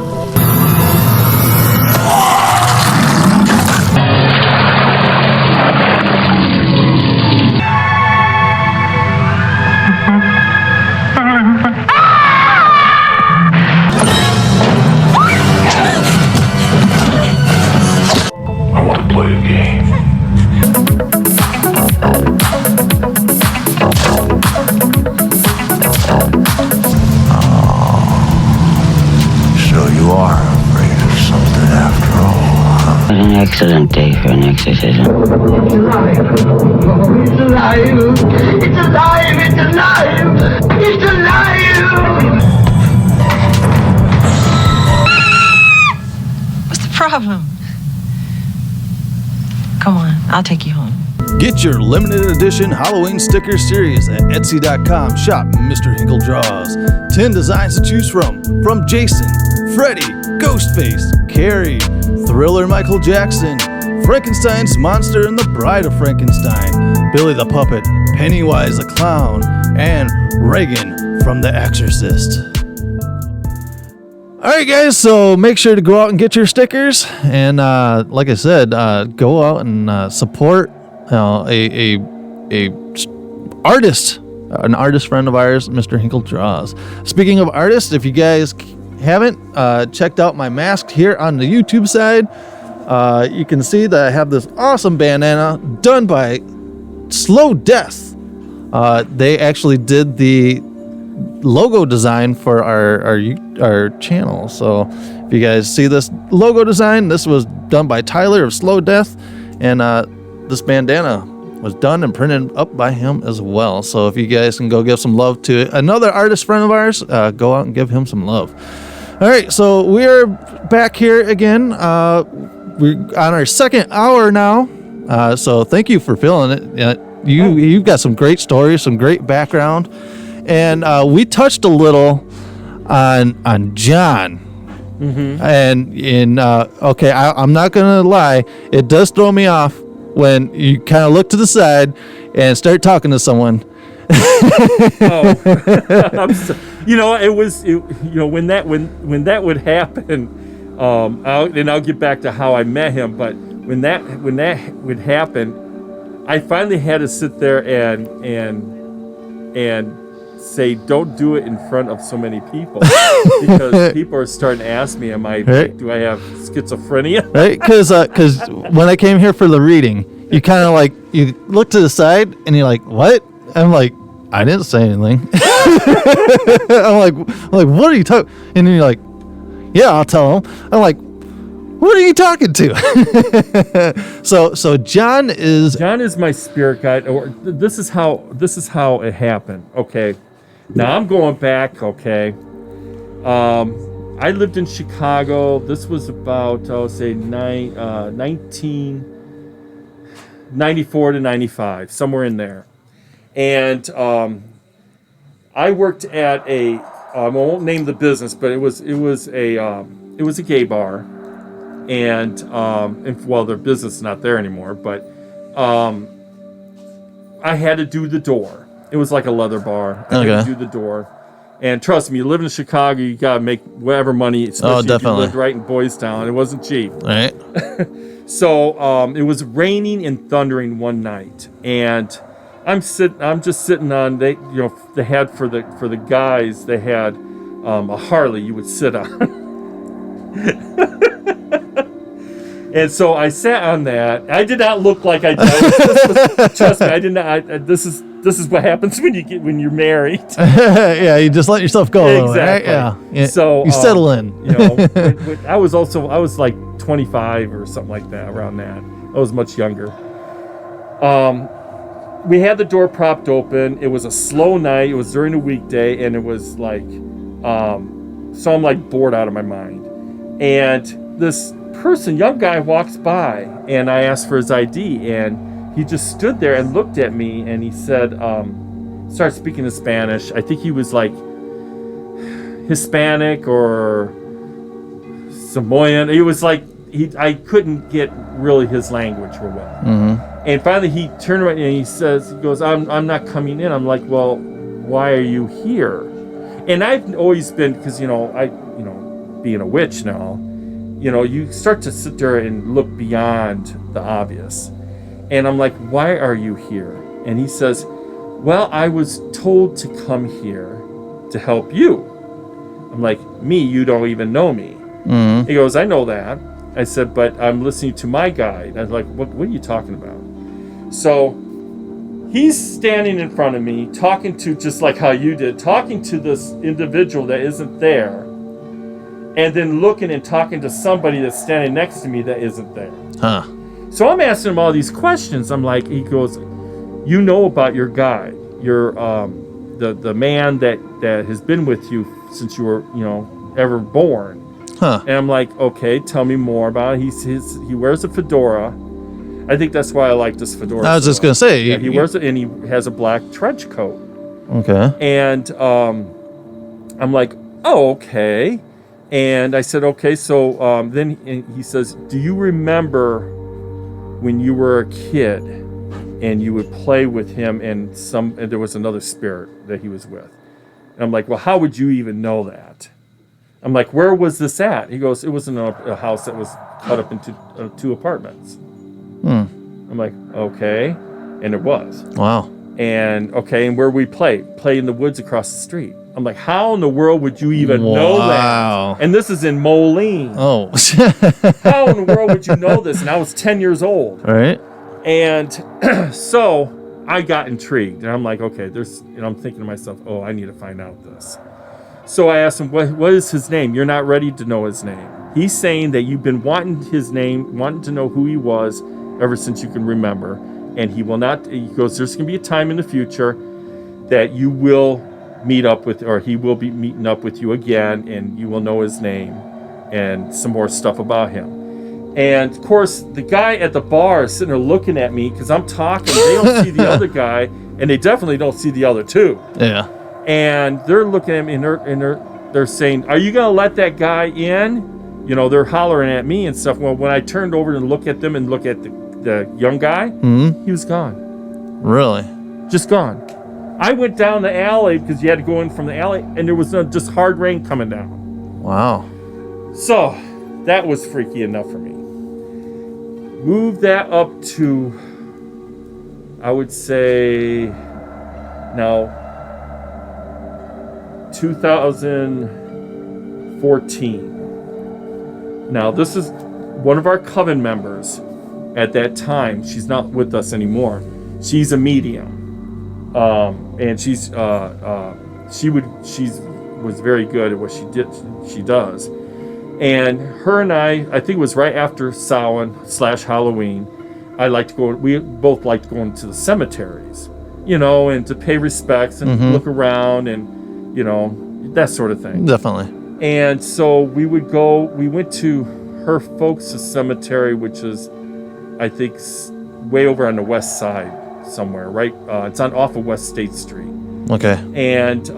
H: I want to play a game. So you are afraid of something after all, huh?
G: What an excellent day for an exorcism.
N: It's alive! It's alive! It's alive! It's alive! It's alive!
F: What's the problem? Come on, I'll take you home.
K: Get your limited edition Halloween sticker series at Etsy.com. Shop Mr. Hinkle Draws. 10 designs to choose from Jason, Freddy, Ghostface, Carrie, Thriller Michael Jackson, Frankenstein's Monster and the Bride of Frankenstein, Billy the Puppet, Pennywise the Clown, and Reagan from The Exorcist. All right, guys, so make sure to go out and get your stickers. And like I said, go out and support an artist friend of ours, Mr. Hinkle Draws. Speaking of artists, if you guys haven't checked out my mask here on the YouTube side, you can see that I have this awesome bandana done by Slow Death. They actually did the logo design for our channel. So if you guys see this logo design, this was done by Tyler of Slow Death, and this bandana was done and printed up by him as well. So if you guys can go give some love to another artist friend of ours, go out and give him some love. All right, so we're back here again. We're on our second hour now. So thank you for filling it. You've got some great stories, some great background, and we touched a little on John.
L: Mm-hmm.
K: And okay, I'm not gonna lie, it does throw me off when you kind of look to the side and start talking to someone.
L: When that would happen, I'll get back to how I met him. But when that would happen, I finally had to sit there and say, don't do it in front of so many people because people are starting to ask me, do I have schizophrenia?
K: Right? Because when I came here for the reading, you kind of like, you look to the side and you're like, what? I'm like, I didn't say anything. I'm like, what are you talking? And then you're like, yeah, I'll tell him. I'm like, what are you talking to? So John is
L: my spirit guide. Or this is how it happened. Okay, now I'm going back. Okay, I lived in Chicago. This was about 1994 to 95, somewhere in there. And I worked at I won't name the business, but it was a gay bar. And well, their business is not there anymore, but I had to do the door. It was like a leather bar. I had to do the door. And trust me, you live in Chicago, you gotta make whatever money, especially if you lived right in Boys Town. It wasn't cheap.
K: Right.
L: So it was raining and thundering one night, and I'm just sitting on, they had for the guys, they had a Harley you would sit on. And so I sat on that. I did not look like I did. Trust me, I did not. This is what happens when you're married.
K: Yeah, you just let yourself go.
L: Exactly.
K: Right? Yeah.
L: So
K: you settle in.
L: I was like 25 or something like that, around that. I was much younger. We had the door propped open. It was a slow night. It was during a weekday, and it was like, so I'm like bored out of my mind. And this young guy walks by, and I asked for his ID, and he just stood there and looked at me, and he said, started speaking in Spanish. I think he was like Hispanic or Samoan. He was like, I couldn't get really his language real well.
K: Mm-hmm.
L: And finally he turned around and he goes, I'm not coming in. I'm like, well, why are you here? And I've always been, because, being a witch now, you start to sit there and look beyond the obvious. And I'm like, why are you here? And he says, well, I was told to come here to help you. I'm like, me? You don't even know me.
K: Mm-hmm.
L: He goes, I know that. I said, but I'm listening to my guide. I was like, what are you talking about? So he's standing in front of me, talking to, just like how you did, talking to this individual that isn't there, and then looking and talking to somebody that's standing next to me that isn't there.
K: Huh.
L: So I'm asking him all these questions. I'm like, he goes, you know about your guide, your the man that has been with you since you were, ever born.
K: Huh.
L: And I'm like, okay, tell me more about it. He wears a fedora. I think that's why I like this fedora.
K: I was just gonna say,
L: yeah, he wears it, and he has a black trench coat.
K: Okay.
L: And I'm like, oh, okay. And I said, okay. So then he says, do you remember when you were a kid and you would play with him and there was another spirit that he was with? And I'm like, well, how would you even know that? I'm like, where was this at? He goes, it was in a house that was cut up into 2 apartments. I'm like, okay. And it was.
K: Wow.
L: And okay, and where we play in the woods across the street. I'm like, how in the world would you even know that? And this is in Moline.
K: Oh.
L: How in the world would you know this? And I was 10 years old.
K: Right.
L: And so I got intrigued. And I'm like, okay, I'm thinking to myself, oh, I need to find out this. So I asked him, what is his name? You're not ready to know his name. He's saying that you've been wanting his name, wanting to know who he was ever since you can remember. And he will not, he goes, there's going to be a time in the future that you will meet up with, or he will be meeting up with you again, and you will know his name and some more stuff about him. And of course, the guy at the bar is sitting there looking at me because I'm talking. They don't see the other guy, and they definitely don't see the other 2.
K: Yeah.
L: And they're looking at me, and they're saying, are you going to let that guy in? They're hollering at me and stuff. Well, when I turned over and look at them and look at the young guy, he was gone.
K: Really?
L: Just gone. I went down the alley because you had to go in from the alley, and there was just hard rain coming down.
K: Wow.
L: So that was freaky enough for me. Move that up to, I would say, now, 2014. Now, this is one of our coven members at that time. She's not with us anymore. She's a medium. And she was very good at what she does. And her and I think it was right after Samhain / Halloween, we both liked going to the cemeteries, and to pay respects and look around and, that sort of thing.
K: Definitely.
L: And so we went to her folks' cemetery, which is, I think, way over on the west side somewhere, right? It's off of West State Street.
K: Okay.
L: And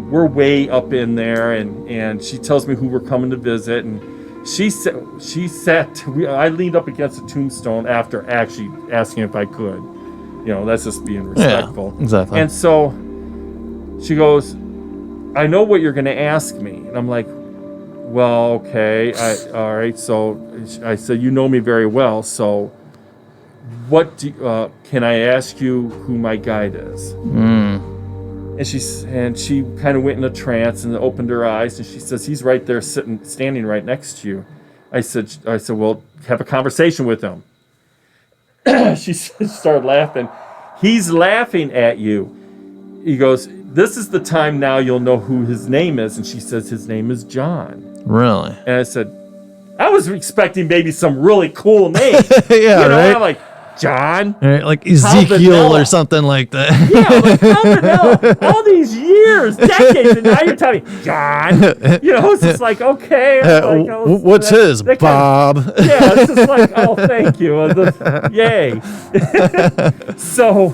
L: we're way up in there, and she tells me who we're coming to visit, and I leaned up against a tombstone after actually asking if I could. That's just being respectful.
K: Yeah, exactly.
L: And so she goes, I know what you're going to ask me. And I'm like, well, okay. All right. So I said, you know me very well. So can I ask you who my guide is? And she kind of went in a trance and opened her eyes, and she says, he's right there standing right next to you. I said, well, have a conversation with him. She started laughing. He's laughing at you. He goes, this is the time now you'll know who his name is. And she says, his name is John.
K: Really?
L: And I said, I was expecting maybe some really cool name.
K: Yeah, right?
L: I'm like, John?
K: Right, like Ezekiel or something like that.
L: Yeah, like, how the hell? All these years, decades, and now you're telling me, John? It's just like, okay.
K: What's his? Bob.
L: Yeah, it's just like, oh, thank you. Yay. So,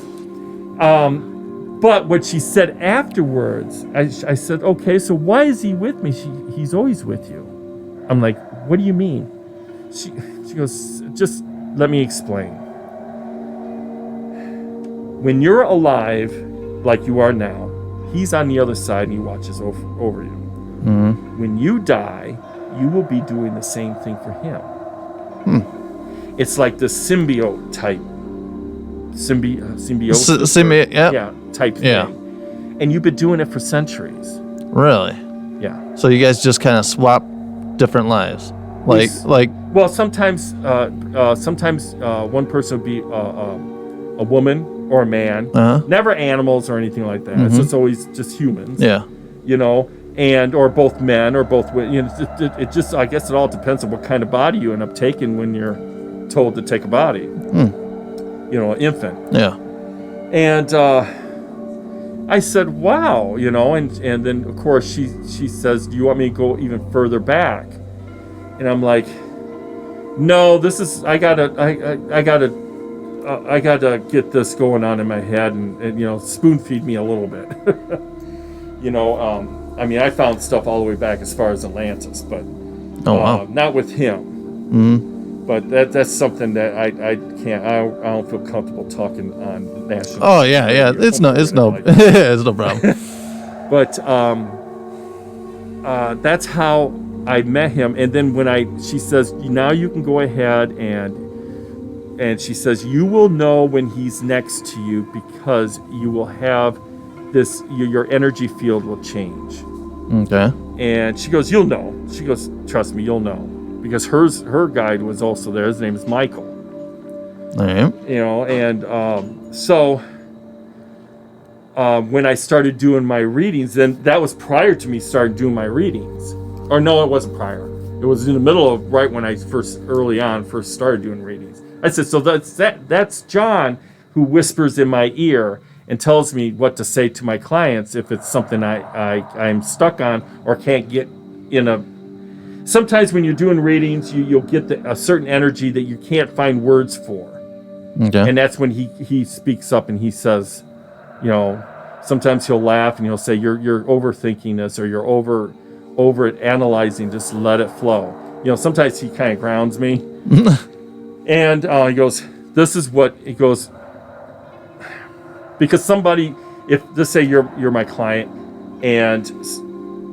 L: but what she said afterwards, I said, okay, so why is he with me? He's always with you. I'm like, what do you mean? She goes, just let me explain. When you're alive, like you are now, he's on the other side and he watches over you. Mm-hmm. When you die, you will be doing the same thing for him. It's like the symbiote type. Symbiosis.
K: Yeah,
L: type thing. Yeah. And you've been doing it for centuries.
K: Really?
L: Yeah.
K: So you guys just kind of swap different lives?
L: Well, sometimes one person would be a woman or a man, never animals or anything like that. It's always just humans.
K: Yeah,
L: and or both men or both women. It just I guess it all depends on what kind of body you end up taking when you're told to take a body. An infant.
K: Yeah,
L: and I said, wow, and then of course she says, do you want me to go even further back? And I'm like, no, this is I gotta get this going on in my head and spoon feed me a little bit. I found stuff all the way back as far as Atlantis, but not with him.
K: Mm-hmm.
L: But that's something that I can't. I don't feel comfortable talking on national.
K: Oh yeah. It's no problem.
L: But that's how I met him. And then she says, now you can go ahead and she says, you will know when he's next to you because you will have this, your energy field will change.
K: Okay. And
L: she goes, you'll know. She goes, trust me, you'll know. Because her guide was also there. His name is Michael.
K: All right.
L: So when I started doing my readings, then that was prior to me starting doing my readings. Or no, it wasn't prior. It was in the middle of right when I first started doing readings. I said, so that's John who whispers in my ear and tells me what to say to my clients if it's something I'm stuck on or can't get in a... Sometimes when you're doing readings, you'll get a certain energy that you can't find words for.
K: Okay.
L: And that's when he speaks up and he says, sometimes he'll laugh and he'll say, you're overthinking this or you're over it analyzing, just let it flow. Sometimes he kind of grounds me. And he goes, this is what it goes, because somebody, if let's say you're my client, and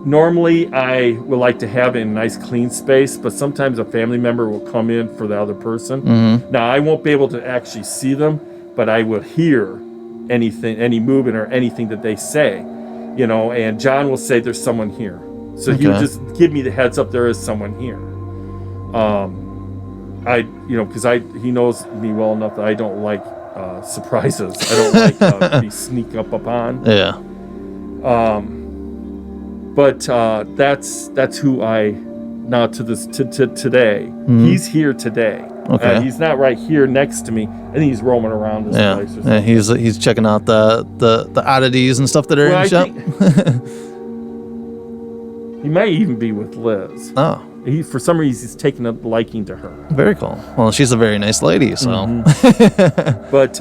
L: normally I would like to have it in a nice clean space, but sometimes a family member will come in for the other person.
K: Mm-hmm.
L: Now I won't be able to actually see them, but I will hear any movement or anything that they say. you know, and John will say there's someone here. So he would just give me the heads up, there is someone here. Because he knows me well enough that I don't like surprises. I don't like to be sneak up upon.
K: Yeah.
L: But that's who I now to today. Mm-hmm. He's here today. Okay. He's not right here next to me. I think he's roaming around this place or something.
K: Yeah, he's checking out the oddities and stuff that are in the shop.
L: He may even be with Liz.
K: Oh.
L: For some reason, he's taken a liking to her.
K: Very cool. Well, she's a very nice lady, so.
L: Mm-hmm. But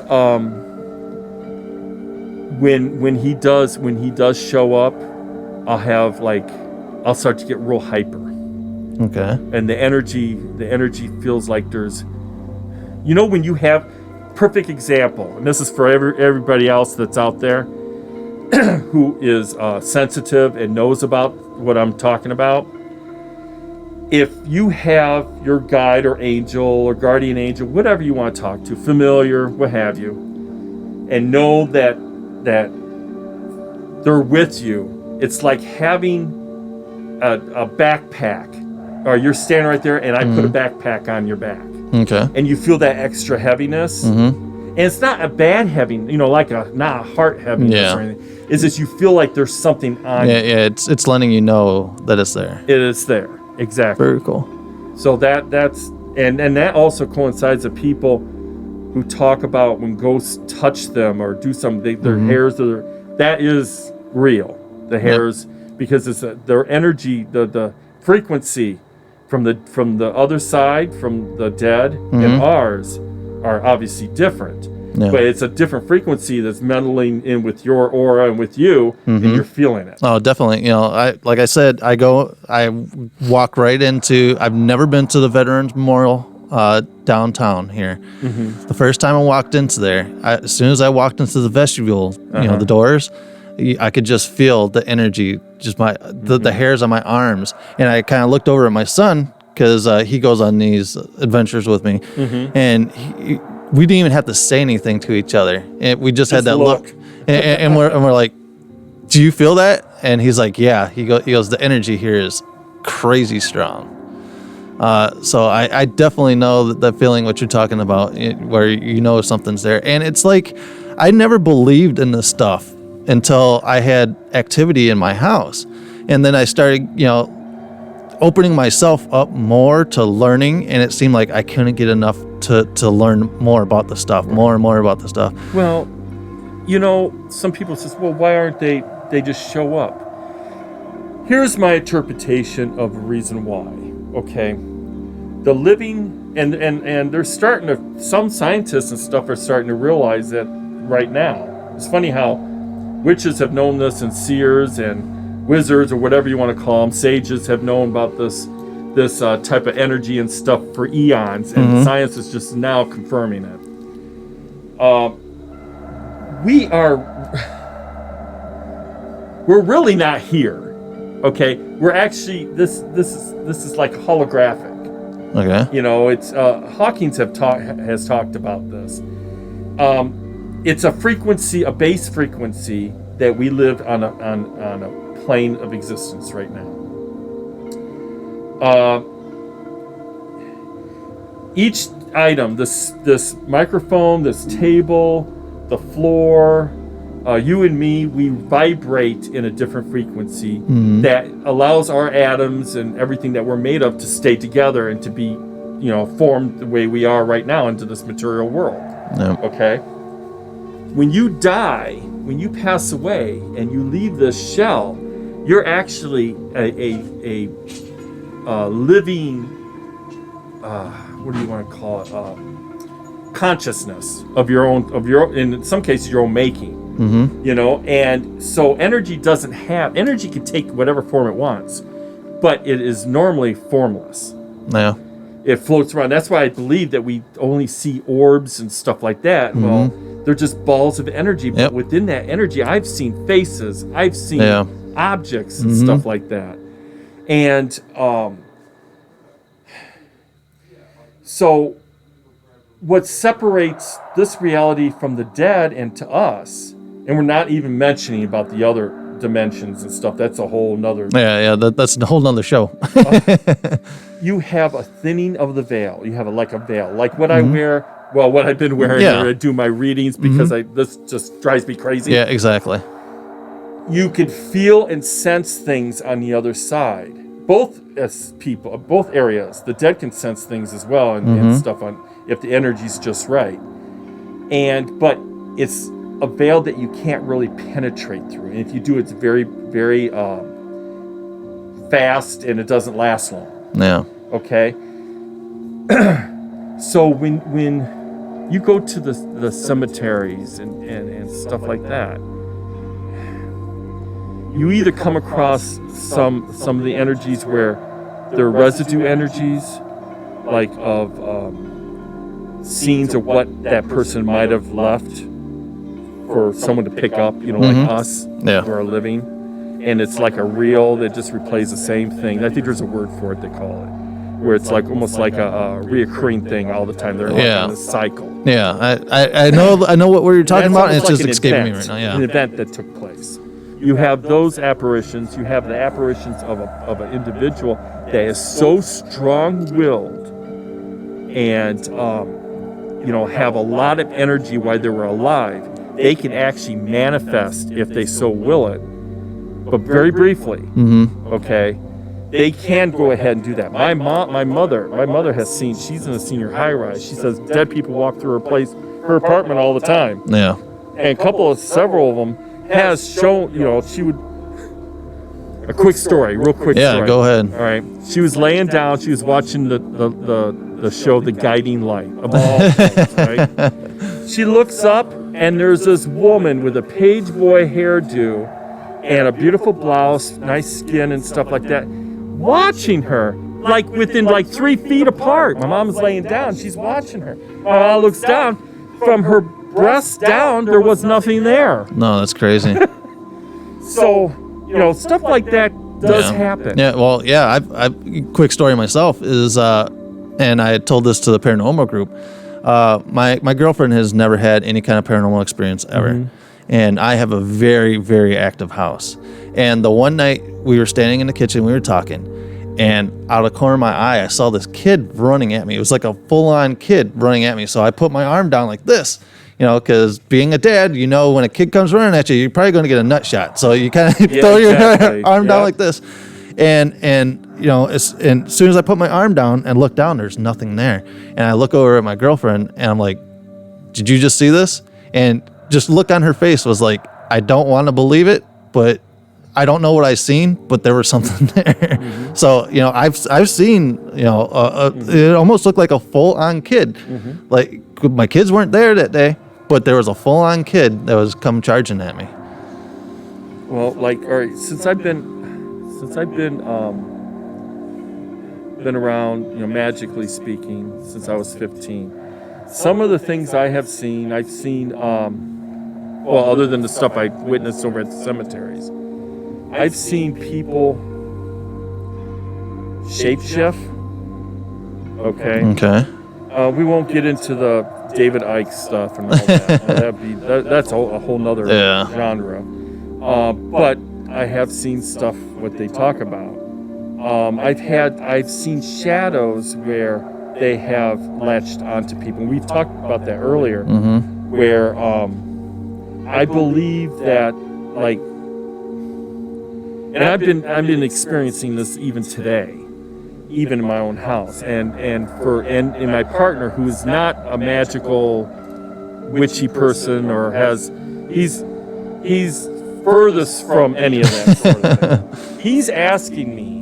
L: when he does show up, I'll start to get real hyper.
K: Okay.
L: And the energy feels like there's, when you have perfect example, and this is for everybody else that's out there who is sensitive and knows about what I'm talking about. If you have your guide or angel or guardian angel, whatever you want to talk to, familiar, what have you, and know that they're with you, it's like having a backpack. Or you're standing right there, and I put a backpack on your back.
K: Okay.
L: And you feel that extra heaviness. Mm-hmm. And it's not a bad heaviness, not a heart heaviness or anything. It's just you feel like there's something on you.
K: Yeah, it's letting you know that it's there.
L: It is there. Exactly.
K: Very cool.
L: So that's and that also coincides with people who talk about when ghosts touch them or do something, their hairs that is real. The hairs, because it's their energy, the frequency from the other side, from the dead, and ours are obviously different. Yeah. But it's a different frequency that's meddling in with your aura and with you, and you're feeling it.
K: Oh, definitely. Like I said, I walk right into. I've never been to the Veterans Memorial downtown here. Mm-hmm. The first time I walked into there, as soon as I walked into the vestibule, the doors, I could just feel the energy, just the hairs on my arms, and I kind of looked over at my son because he goes on these adventures with me, and we didn't even have to say anything to each other, and we just had that look, and we're like, "Do you feel that?" And he's like, "Yeah." He goes, "The energy here is crazy strong." So I definitely know that feeling what you're talking about, where something's there, and it's like I never believed in this stuff until I had activity in my house. And then I started, opening myself up more to learning, and it seemed like I couldn't get enough to learn more about the stuff, more and more about the stuff.
L: Well, some people says, well, why aren't they just show up? Here's my interpretation of the reason why, okay? The living, and they're starting to, some scientists and stuff are starting to realize that right now. It's funny how witches have known this, and seers and wizards, or whatever you want to call them, sages have known about this type of energy and stuff for eons, and science is just now confirming it. We're really not here, okay? We're actually this is like holographic.
K: Okay.
L: It's Hawkins has talked about this. It's a frequency, a base frequency that we live on a plane of existence right now. Each item, this microphone, this table, the floor, you and me, we vibrate in a different frequency that allows our atoms and everything that we're made of to stay together and to be, formed the way we are right now into this material world.
K: Yep.
L: Okay? When you die, when you pass away and you leave this shell, you're actually a living, what do you want to call it? Consciousness of your own, in some cases, your own making. And so energy can take whatever form it wants, but it is normally formless.
K: Yeah.
L: It floats around. That's why I believe that we only see orbs and stuff like that. Well, they're just balls of energy, but within that energy, I've seen faces, I've seen objects and stuff like that. And so what separates this reality from the dead and to us, and we're not even mentioning about the other dimensions and stuff. That's a whole nother.
K: Yeah. That's a whole nother show.
L: You have a thinning of the veil. You have a veil, like what I wear. Well, what I've been wearing when I do my readings, because this just drives me crazy.
K: Yeah, exactly.
L: You can feel and sense things on the other side. Both as people, both areas. The dead can sense things as well and stuff on if the energy's just right. But it's a veil that you can't really penetrate through. And if you do, it's very, very fast, and it doesn't last long.
K: Yeah.
L: Okay. So when you go to the cemeteries and stuff like that, you either come across some of the energies where they're residue energies, like of scenes of what that person might have left for someone to pick up, like us who are living. And it's like a reel that just replays the same thing. I think there's a word for it, they call it, where it's like almost like a reoccurring thing all the time. They're like in a cycle.
K: Yeah, I know what you're talking about, and it's just escaping me right now. Yeah,
L: an event that took place. You have those apparitions. You have the apparitions of an individual that is so strong-willed and have a lot of energy while they were alive. They can actually manifest if they so will it, but very briefly. Okay, they can go ahead and do that. My mother has seen. She's in a senior high-rise. She says dead people walk through her apartment all the time.
K: Yeah,
L: and several of them has shown. She would. A quick story, real quick.
K: Yeah,
L: story.
K: Go ahead.
L: All right, she was laying down. She was watching the show, The Guiding Light. Of all things, right? She looks up, and there's this woman with a page boy hairdo and a beautiful blouse, nice skin and stuff like that, watching her, like within 3 feet apart. My mom's laying down. She's watching her. My mom looks down. From her breast down, there was nothing there.
K: No, that's crazy.
L: So, stuff like that does happen.
K: Yeah, well, yeah, I've quick story myself is, and I told this to the paranormal group, my girlfriend has never had any kind of paranormal experience ever. And I have a very, very active house. And the one night we were standing in the kitchen, we were talking, and out of the corner of my eye, I saw this kid running at me. It was like a full-on kid running at me. So I put my arm down like this, because being a dad, when a kid comes running at you, you're probably going to get a nut shot. So you kind of throw your arm down like this. And as soon as I put my arm down and look down, there's nothing there. And I look over at my girlfriend, and I'm like, did you just see this? And just look on her face was like, I don't want to believe it, but I don't know what I seen, but there was something there. So, I've seen, it almost looked like a full-on kid. Like, my kids weren't there that day, but there was a full-on kid that was come charging at me.
L: Well, all right, since I've been around, magically speaking, since I was 15, some of the things I've seen, other than the stuff I witnessed over at the cemeteries, I've seen people shapeshift. Okay. We won't get into the David Icke stuff and all that. That's a whole nother genre. But I have seen stuff what they talk about. I've seen shadows where they have latched onto people. We've talked about that earlier, where I believe that, and I've been experiencing this even today, even in my own house, and my partner, who is not a magical, witchy person, or he's furthest from any of that sort of thing. He's asking me,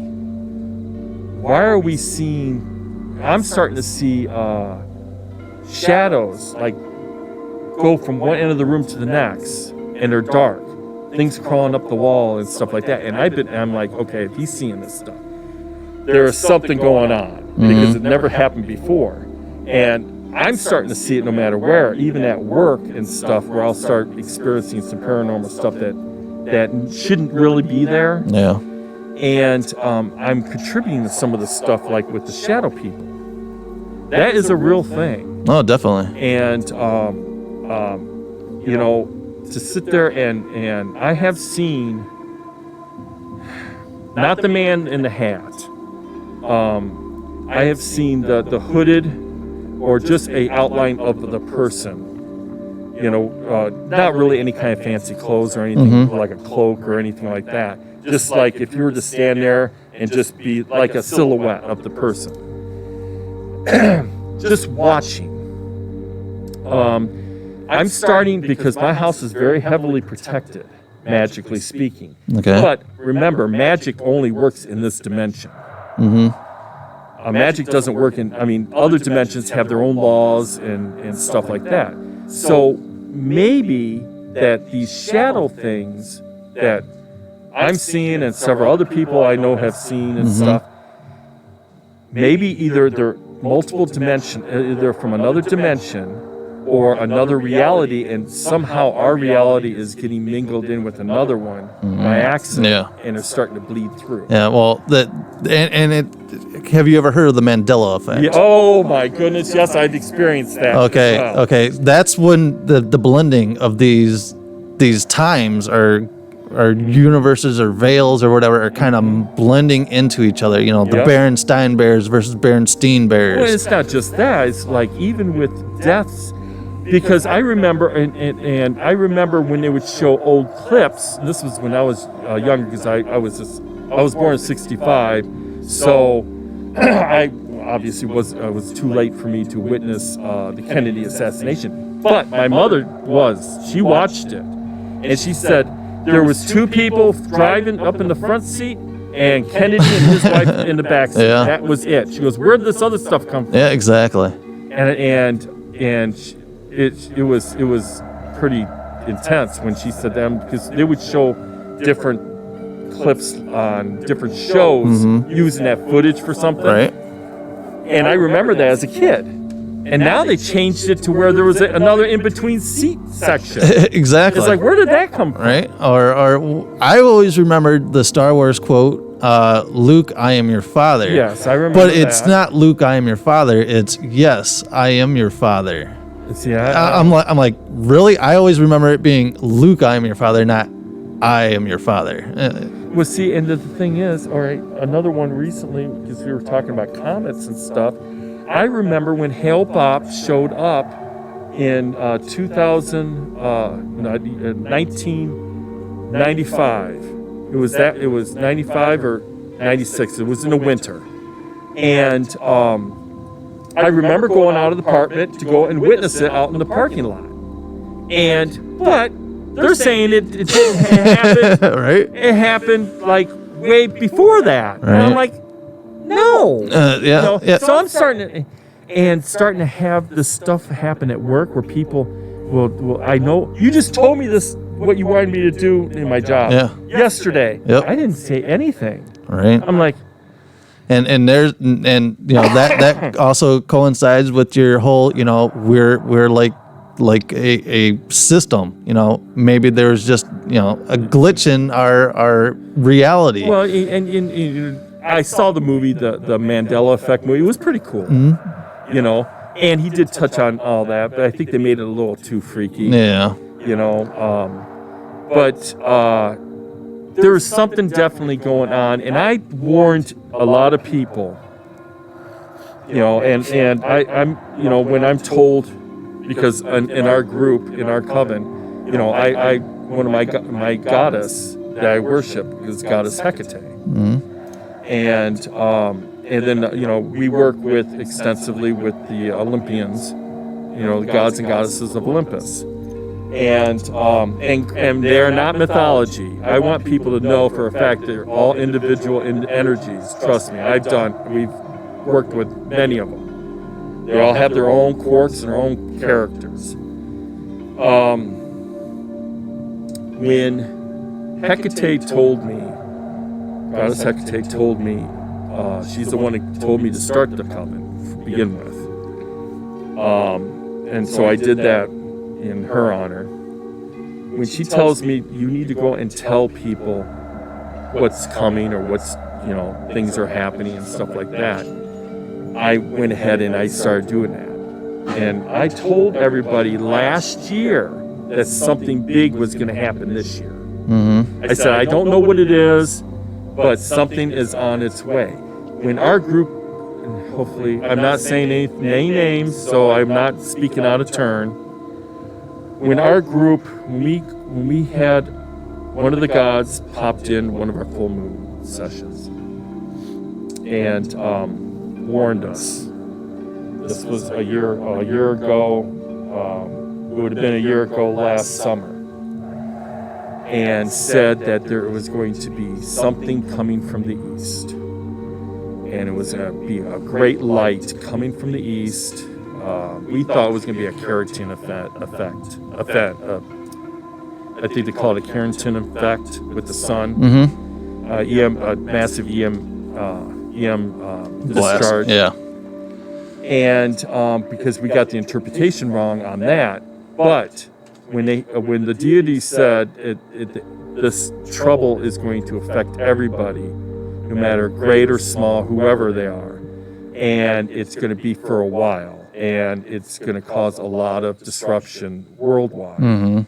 L: why are we seeing? I'm starting to see shadows go from one end of the room to the next, and they're dark. Things crawling up the wall and stuff like that. And I'm like, okay, if he's seeing this stuff, there is something going on, because it never happened before. And I'm starting to see it no matter where, even at work and stuff, where I'll start experiencing some paranormal stuff that shouldn't really be there.
K: Yeah.
L: And I'm contributing to some of the stuff, like with the shadow people. That is a real thing.
K: Oh, definitely.
L: And to sit there and I have seen not the man in the hat. I have seen the hooded or just a outline of the person. You know, not really any kind of fancy clothes or anything like a cloak or anything like that. Just like if you were to stand there and just be like a silhouette of the person. Just watching. I'm starting, because my house is very heavily protected, magically speaking.
K: Okay.
L: But remember, magic only works in this dimension. Magic doesn't work in, other dimensions have their own laws and stuff like that. So maybe that these shadow things that I'm seeing and several other people I know have seen and stuff, maybe either they're multiple dimension, either from another dimension or another reality, and somehow our reality is getting mingled in with another one by accident, and it's starting to bleed through.
K: Yeah, well, have you ever heard of the Mandela effect?
L: Yeah, oh my goodness, yes, I've experienced that.
K: Okay, that's when the blending of these times or universes or veils or whatever are kind of blending into each other. You know, the Berenstain Bears versus Berenstein Bears.
L: Well, it's not just that. It's like even with deaths. Because I remember, and I remember when they would show old clips. This was when I was younger, because I was born in '65, so I obviously was too late for me to witness the Kennedy assassination. But my mother she watched it, and she said there was two people driving up in the front seat, and Kennedy and his wife in the back seat.
K: Yeah.
L: That was it. She goes, "Where'd this other stuff come from?"
K: Yeah, exactly.
L: And it was pretty intense when she said that, because they would show different clips on different shows using that footage for something.
K: Right.
L: And I remember that as a kid. And now they changed it to where there was another in-between seat section.
K: Exactly.
L: It's like, where did that come from?
K: Right. Or I always remembered the Star Wars quote, Luke, I am your father.
L: Yes, I remember
K: But it's not Luke, I am your father. It's, yes, I am your father.
L: See,
K: I'm like, really? I always remember it being Luke, I am your father, not I am your father.
L: Well, see, and the thing is, all right, another one recently, because we were talking about comets and stuff, I remember when Hale Bopp showed up in 1995. It was 95 or 96. It was in the winter. And I remember going out of the apartment to go and witness it out in the parking lot. But they're saying it didn't happen.
K: Right?
L: It happened like way before that.
K: Right.
L: And I'm like, no.
K: Yeah.
L: So I'm starting to have this stuff happen at work where people will I know you just told me this, what you wanted me to do in my job yesterday.
K: Yep.
L: I didn't say anything.
K: Right.
L: I'm like,
K: and that also coincides with your whole, we're like a system, maybe there's just, a glitch in our reality.
L: Well, and I saw the movie, the Mandela Effect movie. It was pretty cool, and he did touch on all that, but I think they made it a little too freaky.
K: Yeah.
L: But there was something definitely going on, and I warned a lot of people, and I'm when I'm told, because in our group, in our coven, I one of my goddess that I worship is Goddess Hecate. And then we work extensively with the Olympians, the gods and goddesses of Olympus, and they're not mythology. I want people to know for a fact they're all individual energies. Trust me, we've worked with many of them. They all have their own quirks and their own characters. When Hecate told me, Goddess Hecate told me, she's the one who told me to start the coven to begin with. And so I did that in her honor. When she tells me you need to go and tell people what's coming or what's, things are happening and stuff like that, I went ahead and I started doing that. And I told everybody last year that something big was going to happen this year. I said, I don't know what it is, but something is on its way. When our group, and hopefully, I'm not saying any names, so I'm not speaking out of turn. When our group, when we had one of the gods popped in one of our full moon sessions and warned us. This was a year ago. It would have been a year ago last summer. And said that there was going to be something coming from the east. And it was going to be a great light coming from the east. We thought it was going to be a Carrington effect. I think they call it a Carrington effect with the sun.
K: Mm-hmm.
L: A massive EM discharge.
K: Yeah.
L: And because we got the interpretation wrong on that, but when the deity said this trouble is going to affect everybody, no matter great or small, whoever they are, and it's going to be for a while, and it's going to cause a lot of disruption worldwide, and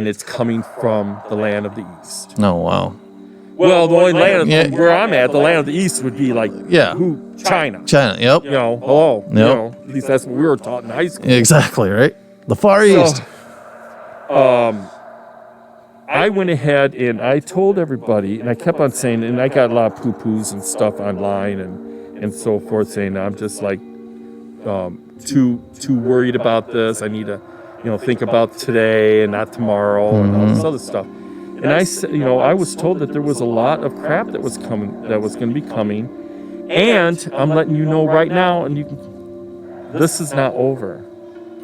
L: it's coming from the land of the east.
K: Oh, wow.
L: Well, the only land where I'm at, the land of the east would be like China.
K: China, yep.
L: You know, hello.
K: Yep.
L: You know, at least that's what we were taught in high school.
K: Exactly, right? The Far East.
L: I went ahead and I told everybody, and I kept on saying, and I got a lot of poo-poos and stuff online and so forth, saying I'm just like too worried about this. I need to, think about today and not tomorrow and all this other stuff. And I said, I was told that there was a lot of crap that was coming, that was going to be coming, and I'm letting you know right now, and this is not over.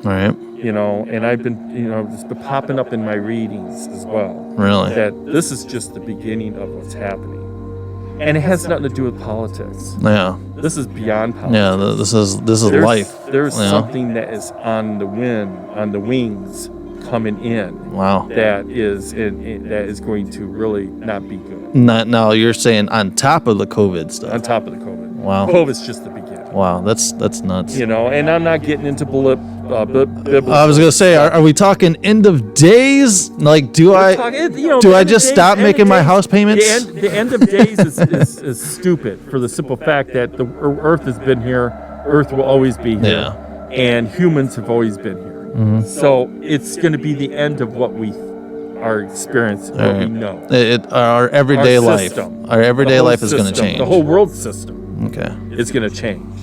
K: All right.
L: And I've been, it's been popping up in my readings as well.
K: Really?
L: That this is just the beginning of what's happening. And it has nothing to do with politics.
K: Yeah.
L: This is beyond politics.
K: Yeah, this is life.
L: There's something that is on the wings coming in.
K: Wow.
L: That is going to really not be good.
K: Now you're saying on top of the COVID stuff.
L: On top of the COVID.
K: Wow.
L: COVID's just the beginning.
K: Wow, that's nuts.
L: And I'm not getting into biblical.
K: I was gonna say, are we talking end of days? Like, do I just stop making my house payments?
L: The end of days is stupid for the simple fact that the Earth has been here. Earth will always be here, and humans have always been here. So it's going to be the end of what we are experiencing, what we know.
K: Our everyday life. Our everyday life is going to change.
L: The whole world system.
K: Okay.
L: Is going to change.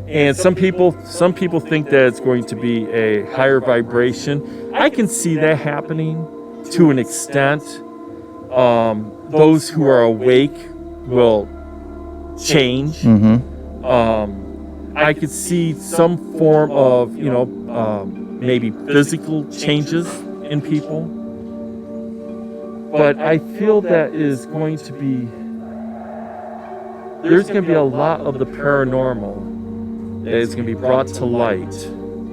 L: And some people think that it's going to be a higher vibration. I can see that happening to an extent. Those who are awake will change. I could see some form of, maybe physical changes in people. But I feel that is going to be, there's going to be a lot of the paranormal that is going to be brought to light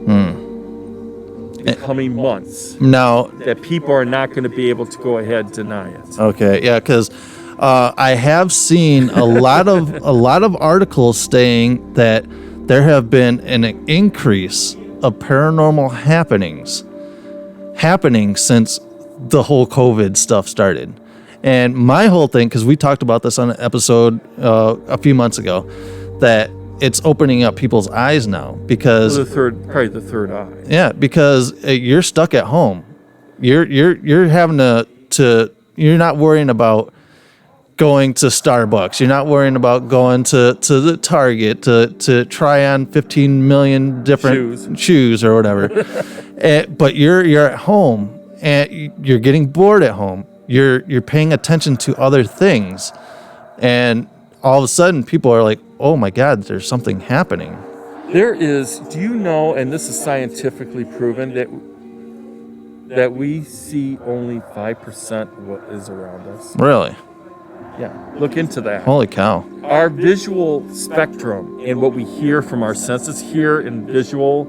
L: in the coming months.
K: Now,
L: that people are not going to be able to go ahead and deny it.
K: Okay, yeah, because I have seen a lot of articles saying that there have been an increase of paranormal happening since the whole COVID stuff started. And my whole thing, because we talked about this on an episode a few months ago, that it's opening up people's eyes now because
L: probably the third eye.
K: Yeah, because you're stuck at home. You're having to you're not worrying about going to Starbucks. You're not worrying about going to the Target to try on 15 million different shoes or whatever. But you're at home and you're getting bored at home. You're paying attention to other things, and all of a sudden people are like, oh my God, there's something happening.
L: There is, do you know, and this is scientifically proven, that we see only 5% of what is around us?
K: Really?
L: Yeah, look into that.
K: Holy cow.
L: Our visual spectrum and what we hear from our senses here in visual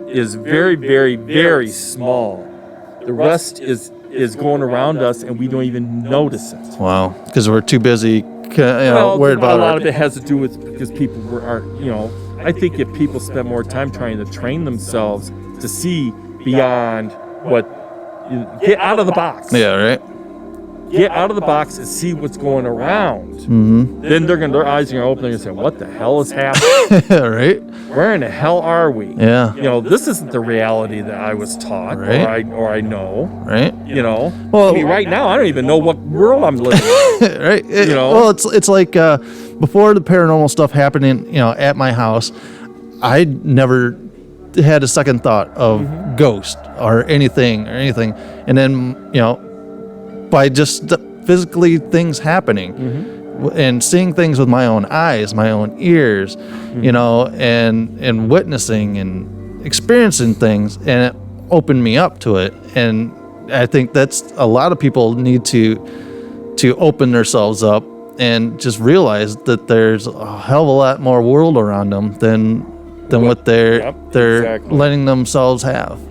L: is very, very, very small. The rest is going around us and we don't even notice it.
K: Wow, because we're too busy worried about it.
L: A lot of it has to do with because people are, I think if people spend more time trying to train themselves to see beyond what, get out of the box.
K: Yeah, right.
L: get out of the box and see what's going around. Then their eyes are going to open and say, what the hell is happening?
K: Right?
L: Where in the hell are we?
K: Yeah.
L: This isn't the reality that I was taught or I know.
K: Right?
L: Well, I mean, right now, I don't even know what world I'm living in.
K: Right? Well, it's like before the paranormal stuff happening, at my house, I never had a second thought of ghost or anything. And then, by just physically things happening and seeing things with my own eyes, my own ears, and witnessing and experiencing things, and it opened me up to it. And I think that's a lot of people need to open themselves up and just realize that there's a hell of a lot more world around them than what they're letting themselves have.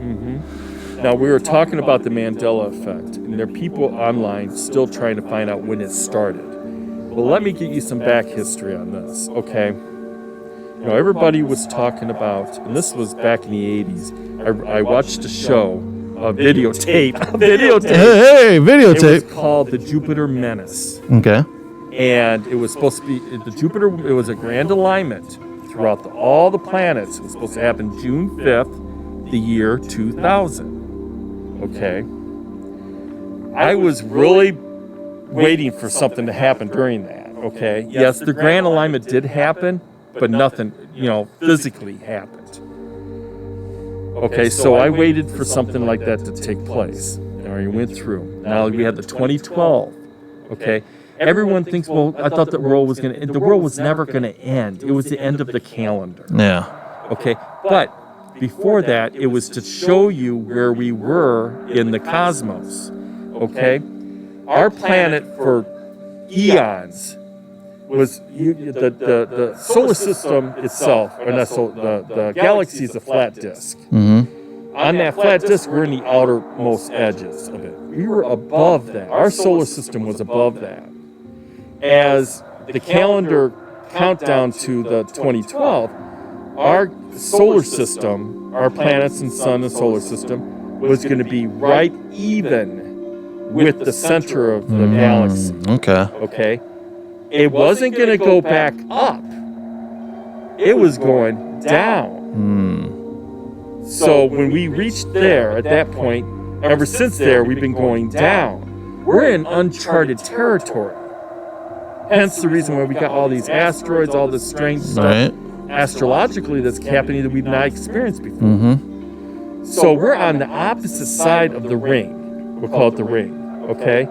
L: Now, we were talking about the Mandela effect, and there are people online still trying to find out when it started. Well, let me give you some back history on this, okay? Everybody was talking about, and this was back in the 80s, I watched a show, a videotape.
K: Hey, videotape.
L: It was called The Jupiter Menace.
K: Okay.
L: And it was supposed to be, it was a grand alignment throughout all the planets. It was supposed to happen June 5th, the year 2000. Okay. I was really waiting for something to happen during that. Okay. Yes, the grand alignment did happen, but nothing, physically happened. Okay, so I waited for something like that to take place. And we went through. Now we had the 2012. Okay. Everyone thinks, well, I thought the world was never going to end. It was the end of the calendar.
K: Yeah.
L: Okay. But before that, it was to show you where we were in the cosmos. Okay. Our planet for eons was the solar system itself, or not the galaxy is a flat disk. On that flat disk, we're in the outermost edges of it. We were above that. Our solar system was above that. As the calendar countdown to the 2012, our solar system, our planets and sun and solar system, was going to be right even with the center of the galaxy. Okay. It wasn't going to go back up. It was going down. So when we reached there at that point, ever since there, we've been going down. We're in uncharted territory. Hence the reason why we got all these asteroids, all this strange stuff astrologically that's happening that we've not experienced before. So we're on the opposite side of the ring. We'll call it the ring. Okay.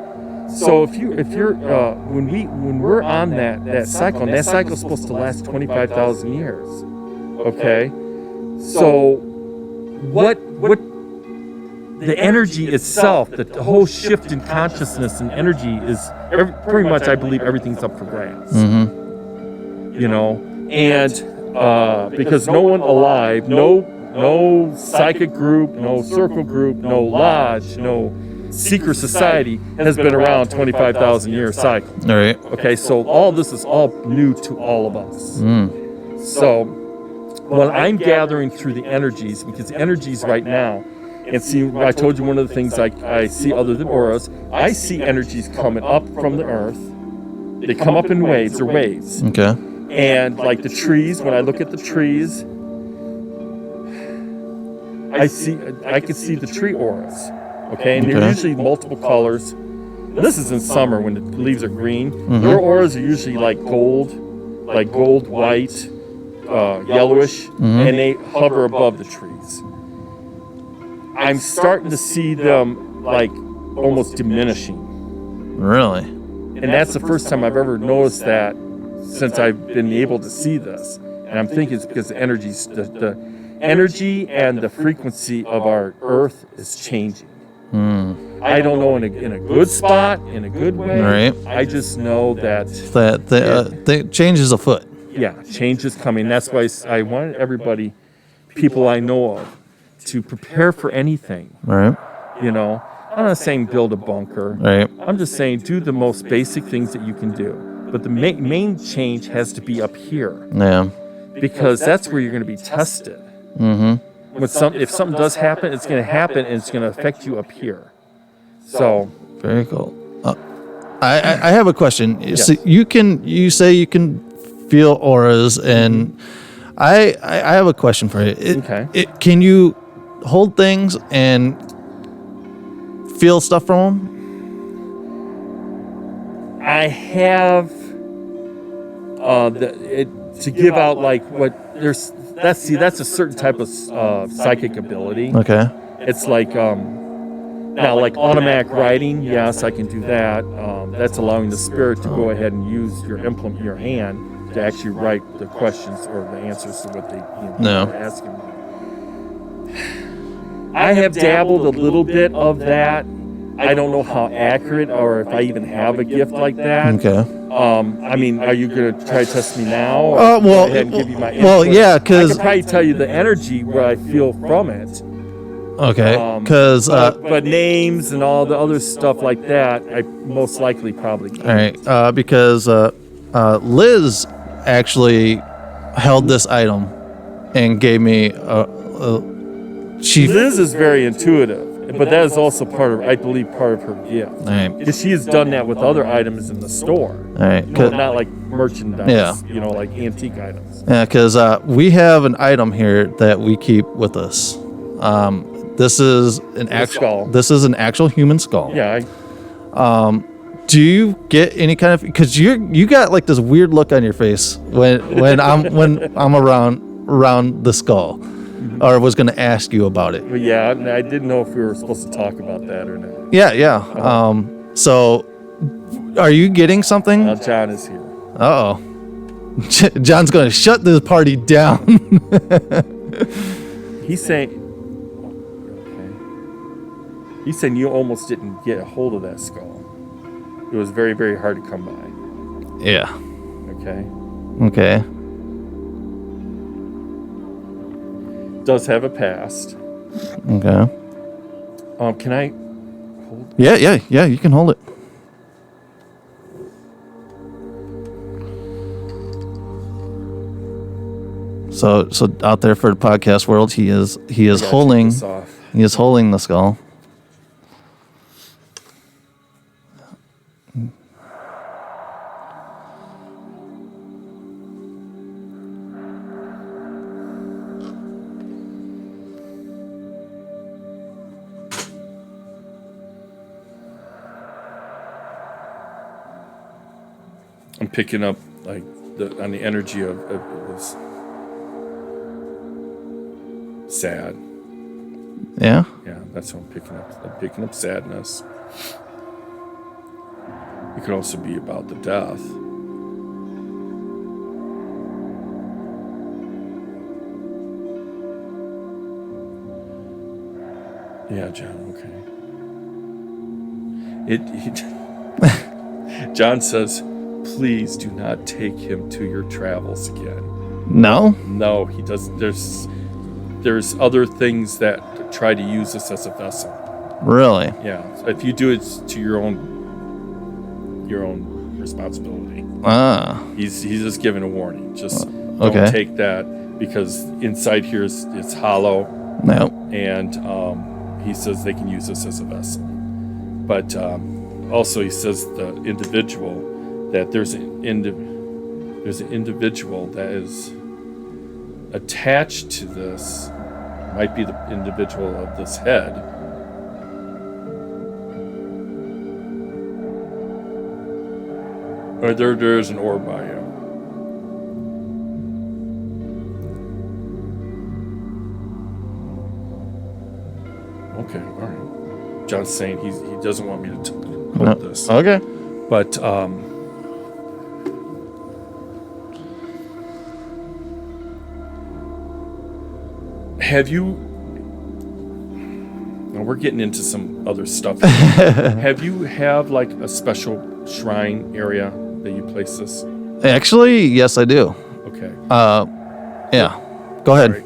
L: So if you're when we're on that cycle, and that cycle is supposed to last 25,000 years. Okay. So what the energy itself, the whole shift in consciousness and energy is pretty much, I believe, everything's up for grabs. And because no one alive, no psychic group, no circle group, no lodge, no secret society has been around 25,000 year cycle.
K: All right.
L: Okay, so all this is all new to all of us. So what I'm gathering through the energies, because energies right now, and see, I told you one of the things I see other than auras, I see energies coming up from the earth. They come up in waves or waves.
K: Okay.
L: And like the trees, when I look at the trees, I can see the tree auras. Okay, and they're usually multiple colors. And this is in summer when the leaves are green. Their auras are usually like gold, white, yellowish, and they hover above the trees. I'm starting to see them like almost diminishing.
K: Really?
L: And that's the first time I've ever noticed that since I've been able to see this. And I'm thinking it's because the energy and the frequency of our Earth is changing. I don't know in a good spot, in a good way.
K: Right.
L: I just know that
K: the change is afoot.
L: Yeah, change is coming. That's why I wanted everybody, people I know of, to prepare for anything.
K: Right.
L: I'm not saying build a bunker.
K: Right.
L: I'm just saying do the most basic things that you can do. But the main change has to be up here.
K: Yeah.
L: Because that's where you're going to be tested. If something does happen, it's going to happen and it's going to affect you up here. So
K: very cool. I have a question.
L: Yes.
K: So you say you can feel auras, and I have a question for you.
L: Okay.
K: Can you hold things and feel stuff from them?
L: I have to give out like what there's. That's a certain type of psychic ability.
K: Okay.
L: It's like now like automatic writing. Yes, I can do that. That's allowing the spirit to go ahead and use your hand to actually write the questions or the answers to what they are asking. I have dabbled a little bit of that. I don't know how accurate or if I even have a gift like that.
K: Okay.
L: I mean, are you going to try to test me now? Or
K: Well,
L: go ahead and give you my
K: well,
L: input?
K: yeah,
L: I
K: because
L: can probably tell you the energy where I feel from it.
K: okay, because
L: But names and all the other stuff like that, I most likely probably can't.
K: all right, because Liz actually held this item and gave me she.
L: Liz is very intuitive, but that is also part of her gift.
K: All right.
L: Because she has done that with other items in the store.
K: All right.
L: Not like merchandise,
K: Yeah.
L: like antique items.
K: Yeah, because we have an item here that we keep with us. This is an
L: skull.
K: This is an actual human skull.
L: Yeah.
K: Do you get any kind of? Because you got like this weird look on your face when I'm around the skull, or was going to ask you about it.
L: But yeah, I didn't know if we were supposed to talk about that or not.
K: Yeah. So, are you getting something?
L: John is here.
K: Uh-oh. John's going to shut this party down.
L: He's saying you almost didn't get a hold of that skull. It was very, very hard to come by.
K: Yeah.
L: Okay.
K: Okay.
L: Does have a past.
K: Okay.
L: Can I hold?
K: Yeah, you can hold it. So out there for the podcast world, he is holding the skull.
L: I'm picking up like on the energy of it was sad.
K: Yeah.
L: Yeah, that's what I'm picking up. I'm picking up sadness. It could also be about the death. Yeah, John. Okay. John says, please do not take him to your travels again.
K: No,
L: he doesn't. There's other things that try to use us as a vessel.
K: Really?
L: Yeah. So if you do it to your own responsibility. He's just giving a warning. Just don't take that, because inside here it's hollow.
K: No.
L: And he says they can use us as a vessel. But also he says the individual, that there's an individual that is attached to this, might be the individual of this head. Or there is an orb by you. Okay, all right. John's saying he doesn't want me to hold this.
K: Okay.
L: But have you? Now we're getting into some other stuff. Have you like a special shrine area that you place this?
K: Actually, yes, I do.
L: Okay.
K: Yeah. Go ahead.
L: Right.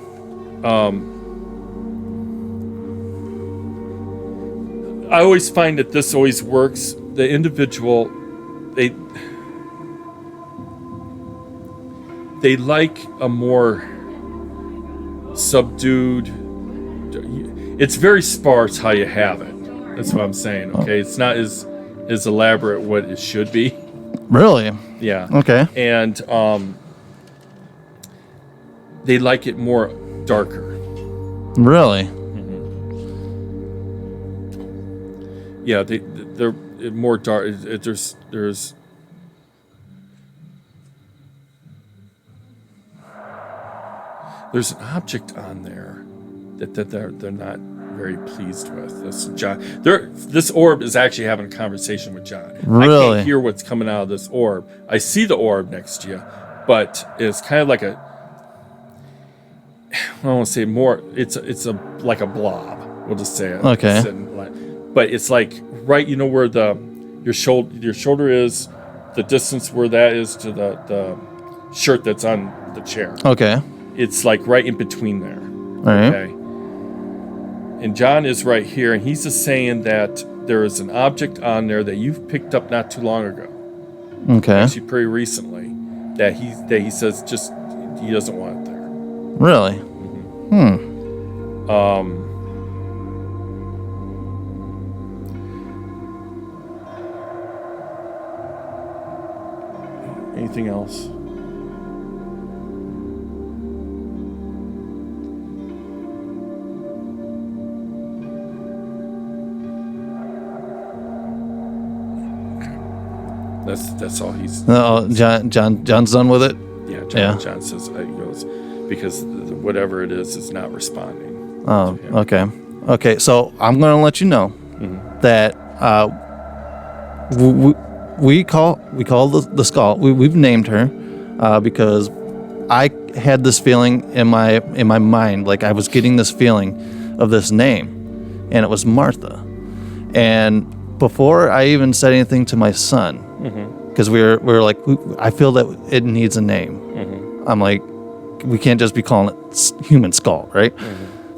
L: I always find that this always works. The individual, they like a more subdued. It's very sparse how you have it. That's what I'm saying. Okay, it's not as as elaborate what it should be.
K: Really?
L: Yeah.
K: Okay.
L: And they like it more darker.
K: Really?
L: Yeah, they're more dark. There's an object on there that they're not very pleased with. This John, this orb is actually having a conversation with John.
K: Really?
L: I can't hear what's coming out of this orb. I see the orb next to you, but it's kind of like I don't want to say more. It's like a blob. We'll just say it.
K: Okay.
L: But it's like right, where your shoulder is, the distance where that is to the shirt that's on the chair.
K: Okay.
L: It's like right in between there.
K: All right.
L: Okay. And John is right here, and he's just saying that there is an object on there that you've picked up not too long ago.
K: Okay.
L: Actually, pretty recently, that he says just he doesn't want it there.
K: Really?
L: Anything else? That's all he's.
K: Oh, John's done with it.
L: Yeah, John says he goes because whatever it is not responding.
K: Oh, okay. So I'm gonna let you know that we call the skull. We've named her because I had this feeling in my mind, like I was getting this feeling of this name, and it was Martha. And before I even said anything to my son, because we were like, I feel that it needs a name. I'm like, we can't just be calling it human skull, right?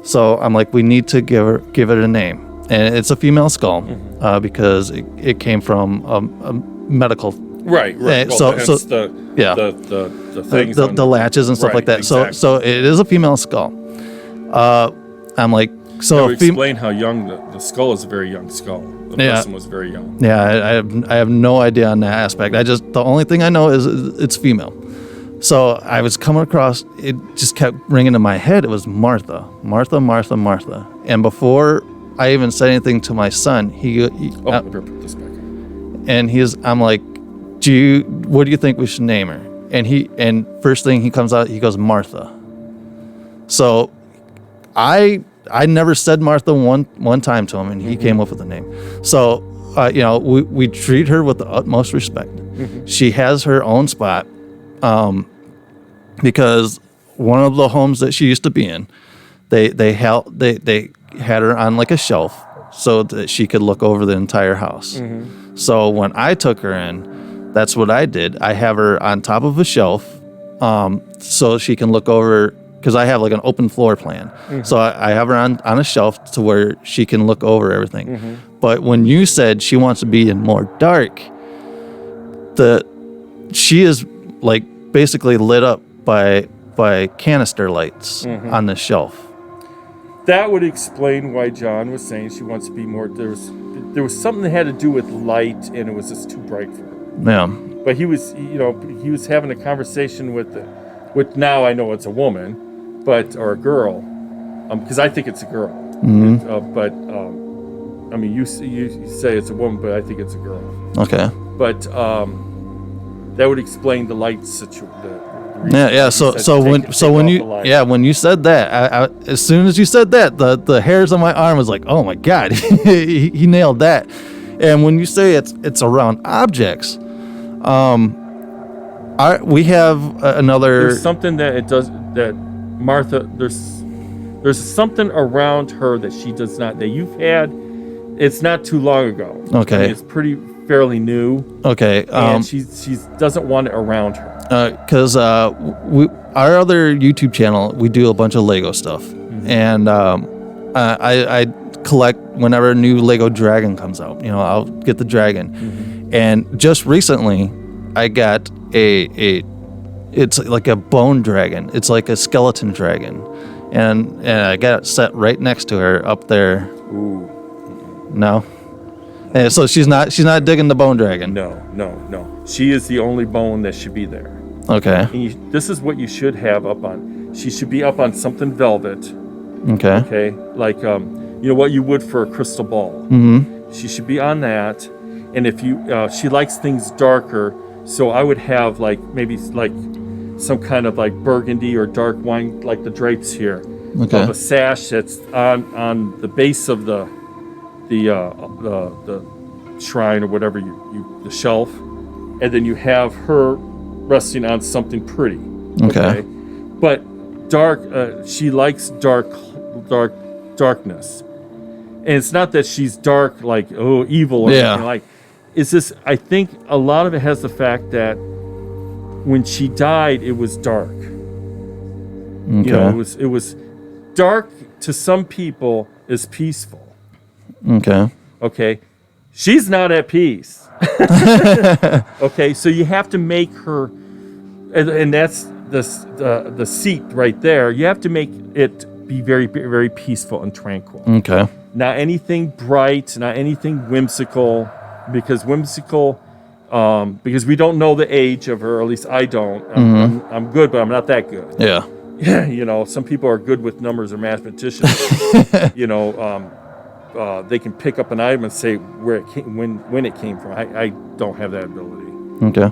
K: So I'm like, we need to give it a name, and it's a female skull because it came from a medical.
L: Right.
K: Well,
L: so
K: the
L: things,
K: the latches and stuff like that.
L: Exactly.
K: So it is a female skull. I'm like, so
L: explain how young the skull is. A very young skull. The person was very young.
K: Yeah, I have no idea on that aspect. The only thing I know is it's female. So I was coming across, it just kept ringing in my head. It was Martha. And before I even said anything to my son, he
L: I better put this back on.
K: And I'm like, what do you think we should name her? And first thing he comes out, he goes, Martha. So I never said Martha one time to him, and he came up with the name. So, we treat her with the utmost respect. She has her own spot, because one of the homes that she used to be in, they had her on like a shelf so that she could look over the entire house. So when I took her in, that's what I did. I have her on top of a shelf, so she can look over. Because I have like an open floor plan. So I have her on a shelf to where she can look over everything. But when you said she wants to be in more dark, she is like basically lit up by canister lights on the shelf.
L: That would explain why John was saying she wants to be more. There was something that had to do with light, and it was just too bright for her.
K: Yeah.
L: But he was having a conversation with now I know it's a woman. Or a girl, because I think it's a girl. I mean, you say it's a woman, but I think it's a girl.
K: Okay.
L: But that would explain the light situation.
K: Yeah. When you said that, as soon as you said that, the hairs on my arm was like, oh my god, he nailed that. And when you say it's around objects, we have another.
L: There's something that it does that. Martha, there's something around her that she does not, that you've had. It's not too long ago.
K: Okay.
L: I mean, it's fairly new.
K: Okay.
L: And she doesn't want it around her.
K: Because our other YouTube channel, we do a bunch of Lego stuff, and I collect whenever a new Lego dragon comes out. I'll get the dragon, and just recently, I got it's like a bone dragon. It's like a skeleton dragon. And I got it set right next to her up there.
L: Ooh.
K: No? And so she's not digging the bone dragon.
L: No. She is the only bone that should be there.
K: Okay.
L: And this is what you should have up on. She should be up on something velvet.
K: Okay.
L: Okay. Like what you would for a crystal ball.
K: Mm-hmm.
L: She should be on that. And if you she likes things darker, so I would have like maybe like some kind of like burgundy or dark wine, like the drapes here.
K: Okay.
L: Of a sash that's on the base of the shrine or whatever the shelf, and then you have her resting on something pretty.
K: Okay.
L: But dark. She likes darkness, and it's not that she's dark like evil or anything like. It's this. I think a lot of it has the fact that when she died, it was dark.
K: Okay.
L: It was dark to some people is peaceful. Okay. She's not at peace. Okay, so you have to make her, and that's the seat right there. You have to make it be very, very peaceful and tranquil.
K: Okay.
L: Not anything bright, not anything whimsical, because we don't know the age of her, or at least I don't. I'm good, but I'm not that good.
K: Yeah.
L: Some people are good with numbers or mathematicians. They can pick up an item and say where it came, when it came from. I don't have that ability.
K: Okay.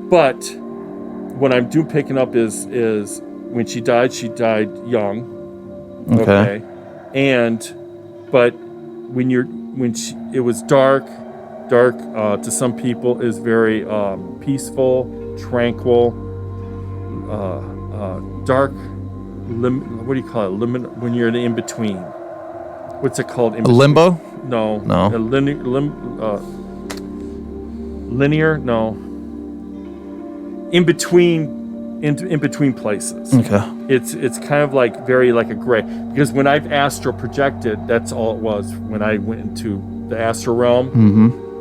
L: But what I'm picking up is when she died young.
K: Okay.
L: But it was dark to some people is very peaceful, tranquil, dark. What do you call it? When you're in between. What's it called?
K: Limbo?
L: No. Linear? No. In between places.
K: Okay.
L: It's kind of like very like a gray, because when I've astral projected, that's all it was. When I went into the astral realm,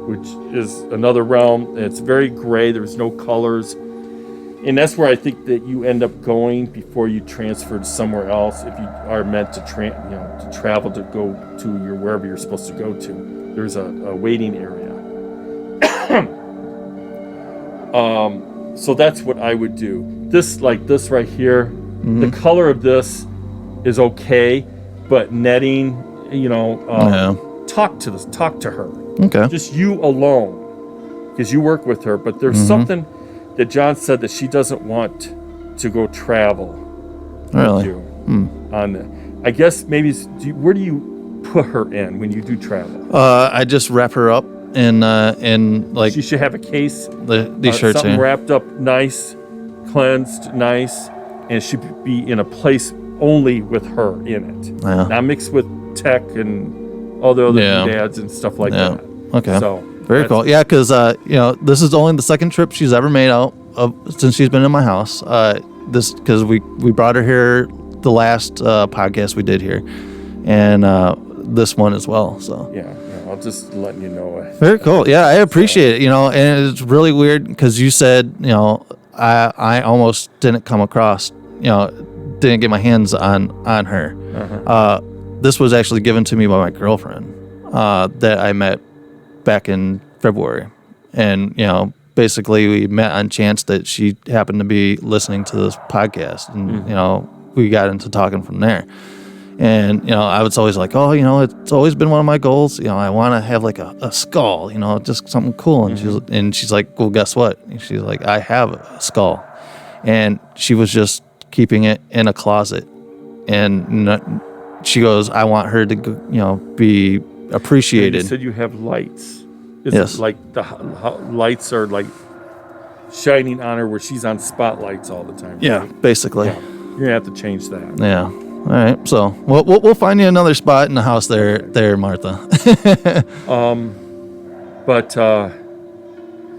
L: which is another realm, and it's very gray. There's no colors. And that's where I think that you end up going before you transfer to somewhere else. If you are meant to travel to go to wherever you're supposed to go to, there's a waiting area. So that's what I would do. This right here, the color of this is okay, but netting, talk to her.
K: Okay.
L: Just you alone, because you work with her. But there's something that John said that she doesn't want to go travel.
K: Really?
L: With you on the, I guess maybe where do you put her in when you do travel?
K: I just wrap her up in like.
L: She should have a case.
K: These shirts
L: something
K: here.
L: wrapped up nice, cleansed nice, and it should be in a place only with her in it.
K: Yeah.
L: Not mixed with tech and all the other dads and stuff like that.
K: Okay.
L: So
K: very cool. Yeah, because this is only the second trip she's ever made out of since she's been in my house. Because we brought her here the last podcast we did here, and this one as well. So
L: yeah, I'll just letting you know.
K: Very cool. Yeah, I appreciate it. And it's really weird because you said I almost didn't come across didn't get my hands on her. This was actually given to me by my girlfriend that I met back in February, and basically we met on chance that she happened to be listening to this podcast, and we got into talking from there. And I was always like, it's always been one of my goals. I want to have like a skull, just something cool. And she's like, well, guess what? And she's like, I have a skull, and she was just keeping it in a closet, and she goes, I want her to be appreciated.
L: You said you have lights.
K: Yes.
L: It like the lights are like shining on her where she's on spotlights all the time. Right?
K: Yeah, basically.
L: Yeah. You're gonna have to change that.
K: Yeah. All right. So we'll find you another spot in the house there, Martha.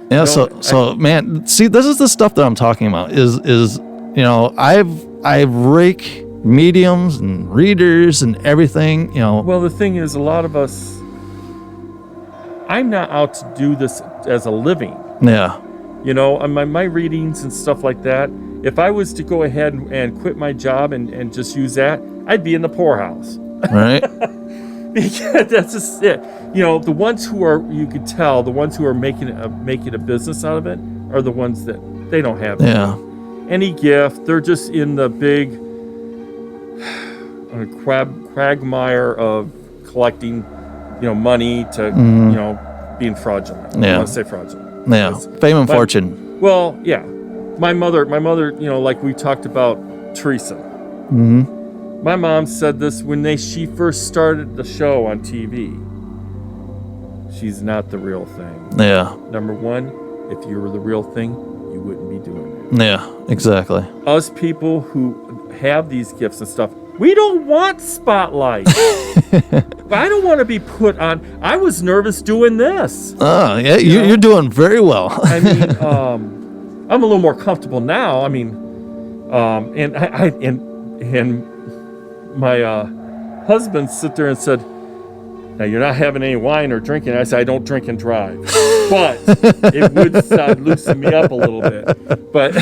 K: Yeah. So man, see, this is the stuff that I'm talking about. Is I rake mediums and readers and everything.
L: Well, the thing is, a lot of us. I'm not out to do this as a living.
K: Yeah.
L: On my readings and stuff like that. If I was to go ahead and quit my job and just use that, I'd be in the poorhouse.
K: Right.
L: Because that's just it. You know, the ones who are, you could tell, the ones who are making a business out of it are the ones that they don't have any gift. They're just in the big quagmire of collecting, you know, money to, you know, being fraudulent. I want to say fraudulent.
K: Yeah, fame and fortune.
L: Well, yeah. My mother, you know, like we talked about Teresa. My mom said this when she first started the show on TV. She's not the real thing.
K: Yeah.
L: Number one, if you were the real thing, you wouldn't be doing it.
K: Yeah, exactly.
L: Us people who have these gifts and stuff, we don't want spotlight. I don't want to be put on. I was nervous doing this.
K: Oh, yeah, you're doing very well.
L: I mean, I'm a little more comfortable now. I mean, and my husband sit there and said, "Now you're not having any wine or drinking." I said, "I don't drink and drive," but it would loosen me up a little bit. But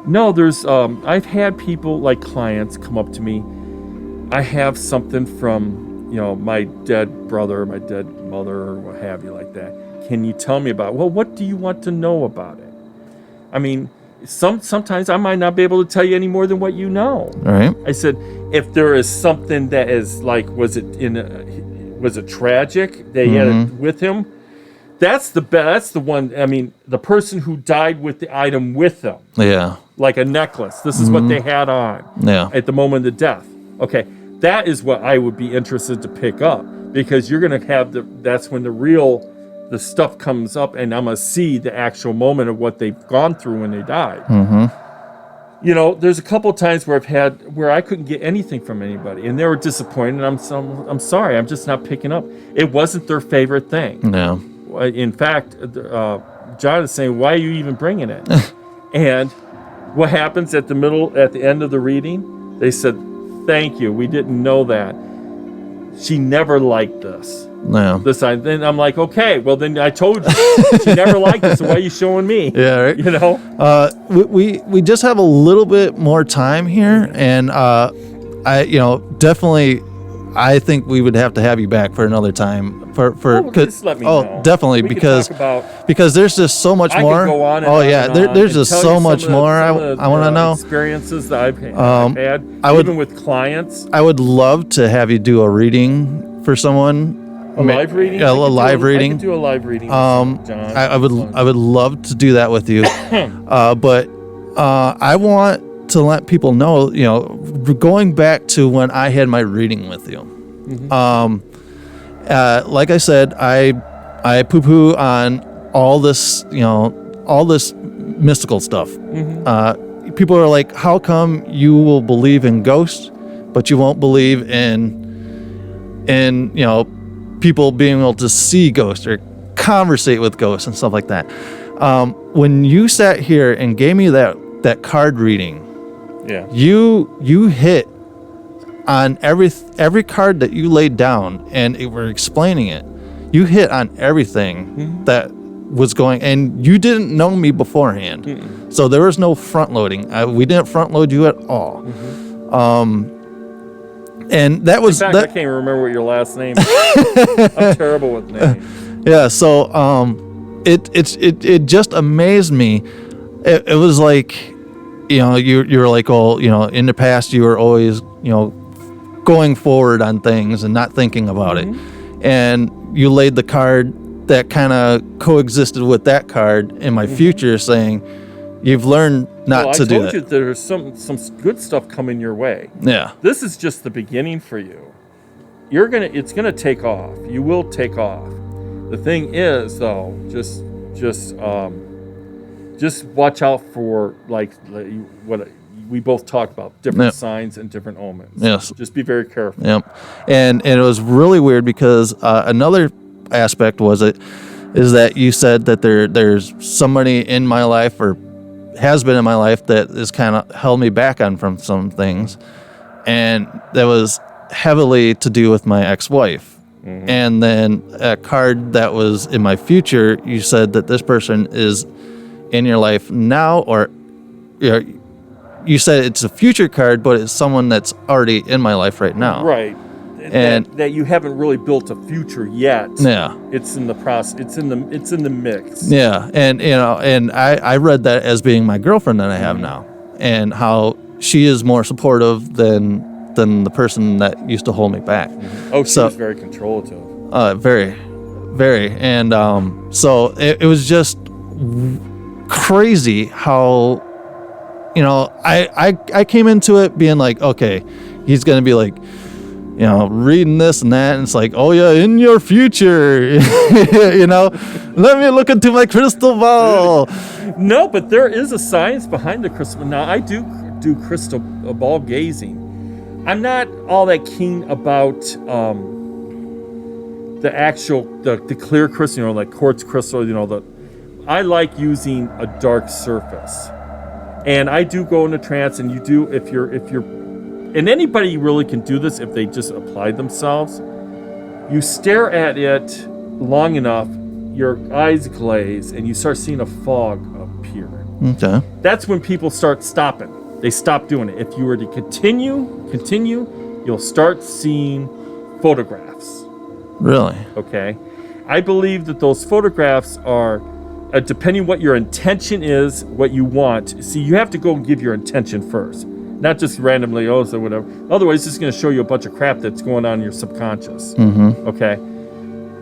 L: no, there's I've had people like clients come up to me. I have something from, you know, my dead brother, my dead mother, or what have you like that. Can you tell me about it? Well, what do you want to know about it? I mean, sometimes I might not be able to tell you any more than what you know.
K: All right.
L: I said, if there is something that is like, was it tragic? They had it with him. That's the one. I mean, the person who died with the item with them. Yeah. Like a necklace. This is what they had on. Yeah. At the moment of death. Okay. That is what I would be interested to pick up, because you're going to have that's when the stuff comes up, and I'm going to see the actual moment of what they've gone through when they died. You know, there's a couple of times where I couldn't get anything from anybody, and they were disappointed. I'm sorry, I'm just not picking up. It wasn't their favorite thing. No. In fact, John is saying, "Why are you even bringing it?" And what happens at the end of the reading? They said, "Thank you. We didn't know that. She never liked this." No. Then I'm like, okay, well then I told you she never liked it, so why are you showing me? Yeah, right. You know.
K: We just have a little bit more time here, and definitely, I think we would have to have you back for another time.
L: Just let me know.
K: Definitely,
L: we
K: because
L: about,
K: there's just so much more.
L: I could go on and
K: on
L: and on
K: there's just so much more I want to know.
L: Experiences that I've had, even with clients.
K: I would love to have you do a reading for someone.
L: A live reading?
K: Yeah, a live reading.
L: I could do a live reading. John.
K: I would love to do that with you. But I want to let people know, you know, going back to when I had my reading with you. Like I said, I poo-poo on all this, you know, all this mystical stuff. People are like, how come you will believe in ghosts, but you won't believe in you know, people being able to see ghosts or conversate with ghosts and stuff like that. When you sat here and gave me that card reading, you hit on every card that you laid down, and you were explaining it. You hit on everything that was going, and you didn't know me beforehand, so there was no front loading. We didn't front load you at all. And that was.
L: In fact, I can't even remember what your last name is. I'm terrible with names.
K: Yeah, so it just amazed me. It was like, you know, you were like, oh, you know, in the past you were always, you know, going forward on things and not thinking about it, and you laid the card that kind of coexisted with that card in my future, saying you've learned not to do that.
L: I told you there's some good stuff coming your way. Yeah. This is just the beginning for you. It's gonna take off. You will take off. The thing is, though, just watch out for like what we both talked about, different signs and different omens. Yes. Just be very careful.
K: Yep. And it was really weird because another aspect is that you said that there's somebody in my life, or has been in my life, that has kind of held me back from some things, and that was heavily to do with my ex-wife. And then a card that was in my future, you said that this person is in your life now, or you said it's a future card, but it's someone that's already in my life right now.
L: Right.
K: And
L: that you haven't really built a future yet.
K: Yeah.
L: It's in the process. It's in the mix.
K: Yeah. And I read that as being my girlfriend that I have now, and how she is more supportive than the person that used to hold me back.
L: Mm-hmm. Oh, she was very controlative.
K: Very, very. And so it was just crazy how, I came into it being like, okay, he's going to be like, reading this and that, and it's like, oh yeah, in your future, let me look into my crystal ball.
L: No, but there is a science behind the crystal. Now, I do crystal ball gazing. I'm not all that keen about the clear crystal, like quartz crystal, I like using a dark surface. And I do go into trance, and you do, if you're and anybody really can do this if they just apply themselves. You stare at it long enough, your eyes glaze, and you start seeing a fog appear.
K: Okay.
L: That's when people start stopping. They stop doing it. If you were to continue, you'll start seeing photographs.
K: Really?
L: Okay. I believe that those photographs are, depending what your intention is, what you want. See, you have to go and give your intention first. Not just randomly, so whatever. Otherwise, it's just going to show you a bunch of crap that's going on in your subconscious.
K: Mm-hmm.
L: Okay?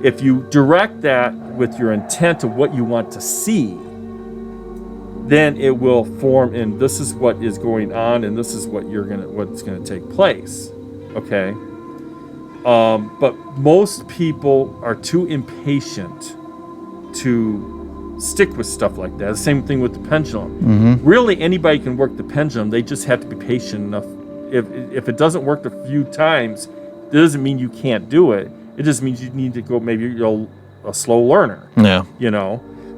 L: If you direct that with your intent of what you want to see, then it will form in, this is what is going on, and this is what's going to take place. Okay? But most people are too impatient to stick with stuff like that. The same thing with the pendulum.
K: Mm-hmm.
L: Really, anybody can work the pendulum. They just have to be patient enough. If it doesn't work a few times, it doesn't mean you can't do it. It just means you need to go, maybe you're a slow learner.
K: Yeah.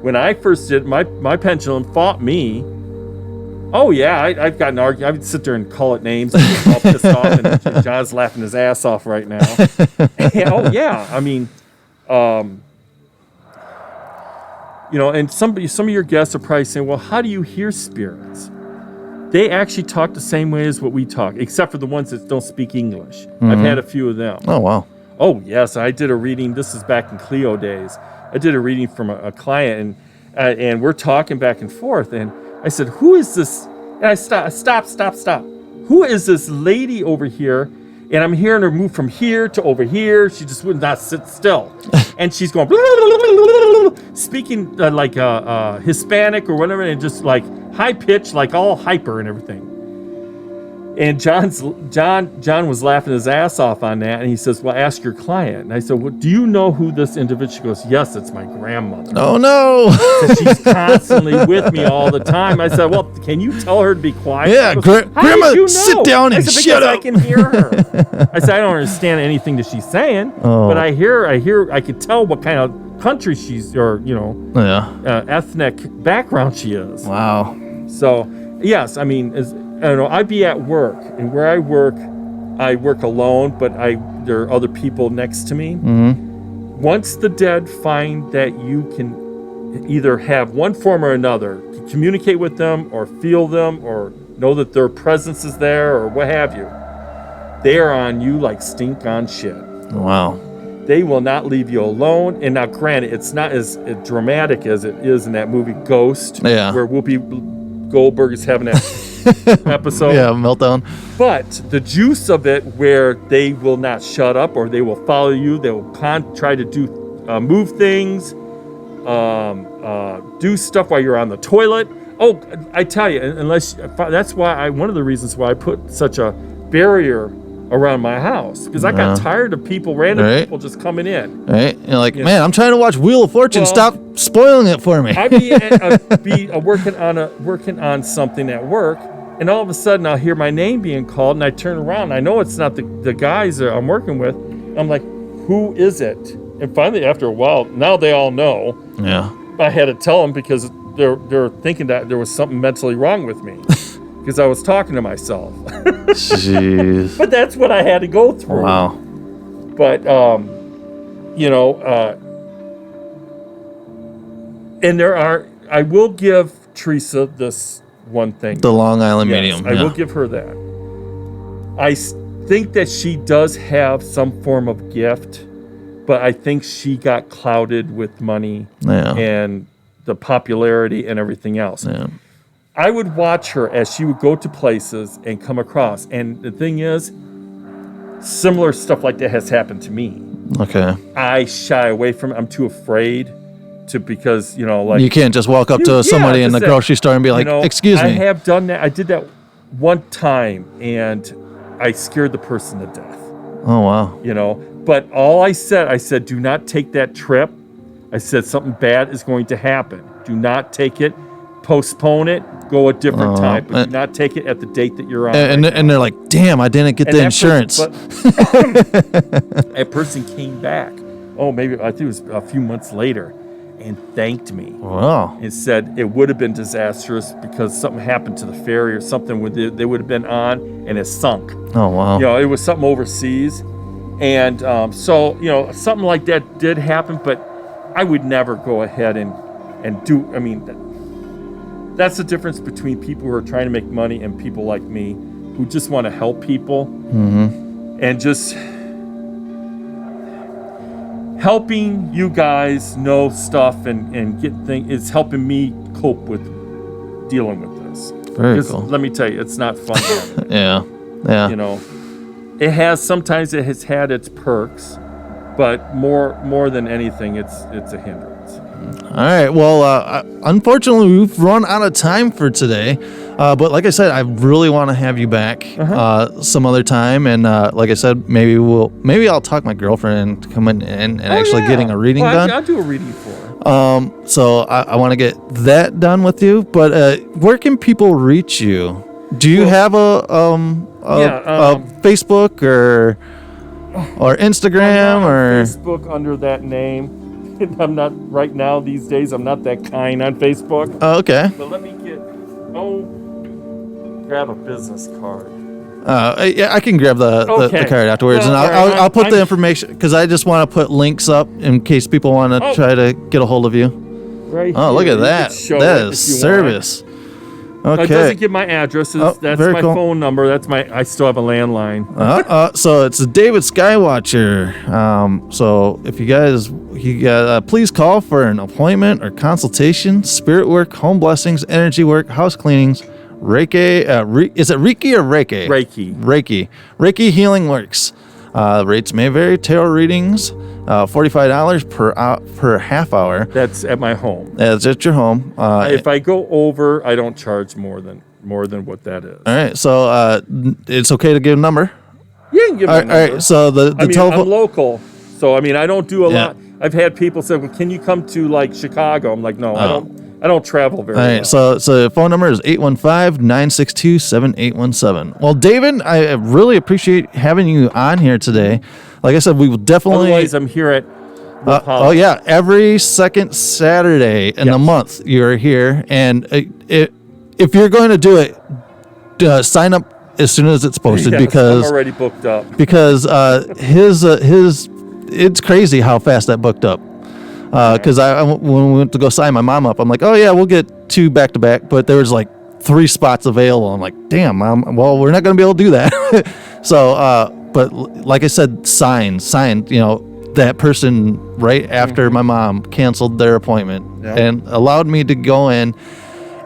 L: When I first did, my pendulum fought me. Oh yeah, I've gotten argued. I would sit there and call it names and get all pissed off, and John's laughing his ass off right now. Oh yeah, I mean, and some of your guests are probably saying, well, how do you hear spirits? They actually talk the same way as what we talk, except for the ones that don't speak English. Mm-hmm. I've had a few of them.
K: Oh, wow.
L: Oh, yes. I did a reading. This is back in Clio days. I did a reading from a client, and we're talking back and forth. And I said, who is this? And I stop. Who is this lady over here? And I'm hearing her move from here to over here. She just would not sit still. And she's going, speaking like Hispanic or whatever, and just like high pitch, like all hyper and everything. And John was laughing his ass off on that, and he says, well, ask your client. And I said, well, do you know who this individual? She goes, yes, it's my grandmother.
K: Oh, no.
L: So she's constantly with me all the time. I said, well, can you tell her to be quiet?
K: Yeah,
L: goes,
K: Grandma, sit down and shut up.
L: I can hear her. I said, I don't understand anything that she's saying, but I can tell what kind of country she's, or, ethnic background she is.
K: Wow.
L: So, yes, I mean, I don't know, I'd be at work, and where I work alone, but there are other people next to me.
K: Mm-hmm.
L: Once the dead find that you can either have one form or another, to communicate with them or feel them or know that their presence is there or what have you, they are on you like stink on shit.
K: Wow.
L: They will not leave you alone. And now, granted, it's not as dramatic as it is in that movie Ghost, where Whoopi Goldberg is having that episode.
K: Yeah, meltdown.
L: But the juice of it, where they will not shut up, or they will follow you, they will try to do move things, do stuff while you're on the toilet. Oh, I tell you, that's why one of the reasons why I put such a barrier around my house, because I got tired of random people just coming in.
K: Right? You're like, man, I'm trying to watch Wheel of Fortune. Stop spoiling it for me.
L: I'd be working on something at work, and all of a sudden I'll hear my name being called, and I turn around. I know it's not the guys that I'm working with. I'm like, who is it? And finally, after a while, now they all know.
K: Yeah.
L: I had to tell them because they're thinking that there was something mentally wrong with me. Because I was talking to myself.
K: Jeez.
L: But that's what I had to go through.
K: Wow.
L: But, and I will give Teresa this one thing.
K: The Long Island
L: Yes,
K: medium.
L: I will give her that. I think that she does have some form of gift, but I think she got clouded with money and the popularity and everything else.
K: Yeah.
L: I would watch her as she would go to places and come across. And the thing is, similar stuff like that has happened to me.
K: Okay.
L: I shy away from it. I'm too afraid to, because, you know, like...
K: You can't just walk up to somebody in the grocery store and be like, excuse me.
L: I have done that. I did that one time, and I scared the person to death.
K: Oh, wow.
L: You know, but all I said, do not take that trip. I said, something bad is going to happen. Do not take it. Postpone it. Go a different time. But do not take it at the date that you're on.
K: And they're like, damn, I didn't get the insurance.
L: That person came back. Oh, maybe, I think it was a few months later, and thanked me.
K: Wow.
L: And said it would have been disastrous because something happened to the ferry or something they would have been on, and it sunk.
K: Oh, wow.
L: You know, it was something overseas. And so, you know, something like that did happen, but I would never go ahead and do, I mean, that's the difference between people who are trying to make money and people like me who just want to help people.
K: Mm-hmm.
L: And just helping you guys know stuff and get things is helping me cope with dealing with this.
K: Very cool.
L: Let me tell you, it's not fun.
K: Yeah.
L: You know, sometimes it has had its perks, but more than anything, it's a hindrance.
K: All right. Well, unfortunately, we've run out of time for today. But like I said, I really want to have you back some other time. And like I said, maybe I'll talk my girlfriend into coming in and actually getting a reading done.
L: I'll do a reading for her.
K: So I want to get that done with you. But where can people reach you? Do you have a Facebook or Instagram
L: I'm
K: or
L: on Facebook under that name? I'm not right now these days. I'm not that kind on Facebook.
K: Oh, okay.
L: But let me grab a business card.
K: Yeah, I can grab the card afterwards, and I'll put the information because I just want to put links up in case people want to try to get a hold of you.
L: Right.
K: Oh, look at that! That is service. Okay.
L: It doesn't give my address. That's my phone number. I still have a landline.
K: So it's David Skywatcher. So if you guys, please call for an appointment or consultation. Spirit work, home blessings, energy work, house cleanings, Reiki. Is it Reiki or Reiki? Reiki healing works. Rates may vary. Tarot readings. $45 per half hour.
L: That's at my home.
K: That's at your home.
L: If I go over, I don't charge more than what that is.
K: All right, so it's okay to give a number.
L: Yeah, you can give me a number.
K: All right, so the telephone.
L: I'm local, so I mean I don't do a lot. I've had people say, "Well, can you come to like Chicago?" I'm like, "No, I don't travel very well."
K: All right, so the phone number is 815-962-7817. Well, David, I really appreciate having you on here today. Like I said, we will definitely.
L: Otherwise, I'm here at.
K: Every second Saturday in the month you're here, and if you're going to do it, sign up as soon as it's posted because
L: I'm already booked up.
K: Because his it's crazy how fast that booked up. Because when we went to go sign my mom up, I'm like, oh yeah, we'll get 2 back to back, but there was like 3 spots available. I'm like, damn, Mom. Well, we're not going to be able to do that. So, but like I said, sign. You know, that person right after my mom canceled their appointment and allowed me to go in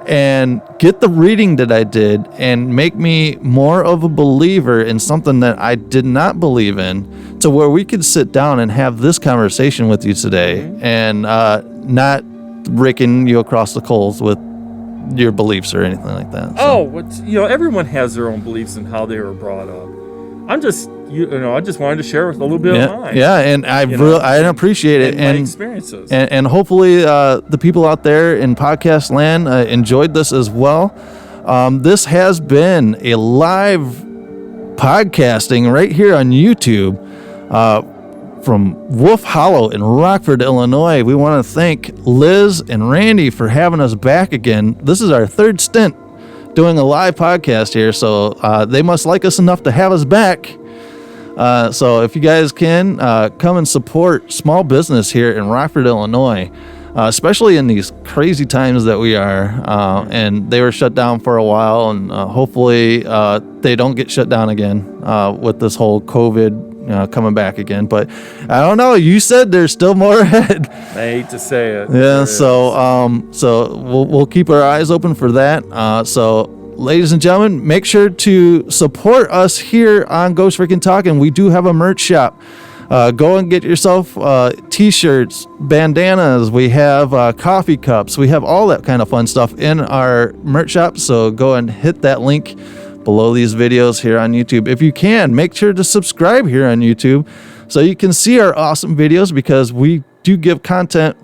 K: and get the reading that I did and make me more of a believer in something that I did not believe in, to where we could sit down and have this conversation with you today and not raking you across the coals with your beliefs or anything like that. So.
L: Everyone has their own beliefs and how they were brought up. I just wanted to share with a little bit of mine.
K: Yeah, and I appreciate it,
L: and my experiences,
K: and hopefully the people out there in podcast land enjoyed this as well. This has been a live podcasting right here on YouTube from Wolf Hollow in Rockford, Illinois. We want to thank Liz and Randy for having us back again. This is our 3rd stint doing a live podcast here, so they must like us enough to have us back. So if you guys can come and support small business here in Rockford, Illinois, especially in these crazy times that we are. And they were shut down for a while, and hopefully they don't get shut down again with this whole COVID coming back again. But I don't know. You said there's still more ahead.
L: I hate to say it.
K: Yeah. So we'll keep our eyes open for that. So. Ladies and gentlemen, make sure to support us here on Ghost Freaking Talking. We do have a merch shop. Go and get yourself t-shirts, bandanas. We have coffee cups. We have all that kind of fun stuff in our merch shop. So go and hit that link below these videos here on YouTube. If you can, make sure to subscribe here on YouTube so you can see our awesome videos, because we do give content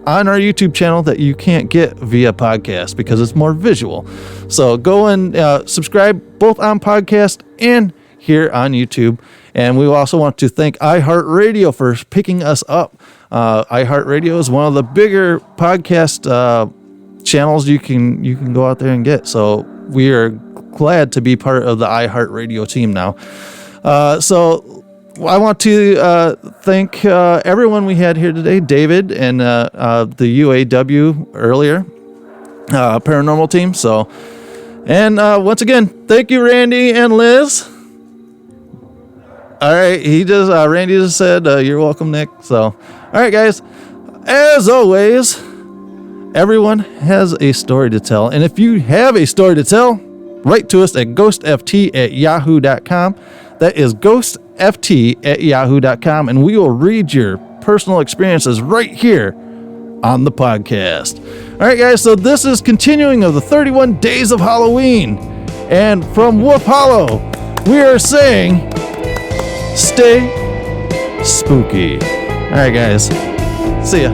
K: on our YouTube channel that you can't get via podcast because it's more visual. So go and subscribe both on podcast and here on YouTube. And we also want to thank iHeartRadio for picking us up. iHeartRadio is one of the bigger podcast channels you can go out there and get. So we are glad to be part of the iHeartRadio team now. So I want to thank everyone we had here today, David and the UAW earlier, paranormal team. So, and once again, thank you, Randy and Liz. All right, Randy just said you're welcome, Nick. So, all right, guys, as always, everyone has a story to tell, and if you have a story to tell, write to us at ghostft@yahoo.com. That is ghostft@yahoo.com, and we will read your personal experiences right here on the podcast. All right, guys, so this is continuing of the 31 Days of Halloween. And from Wolf Hollow, we are saying, stay spooky. All right, guys, see ya.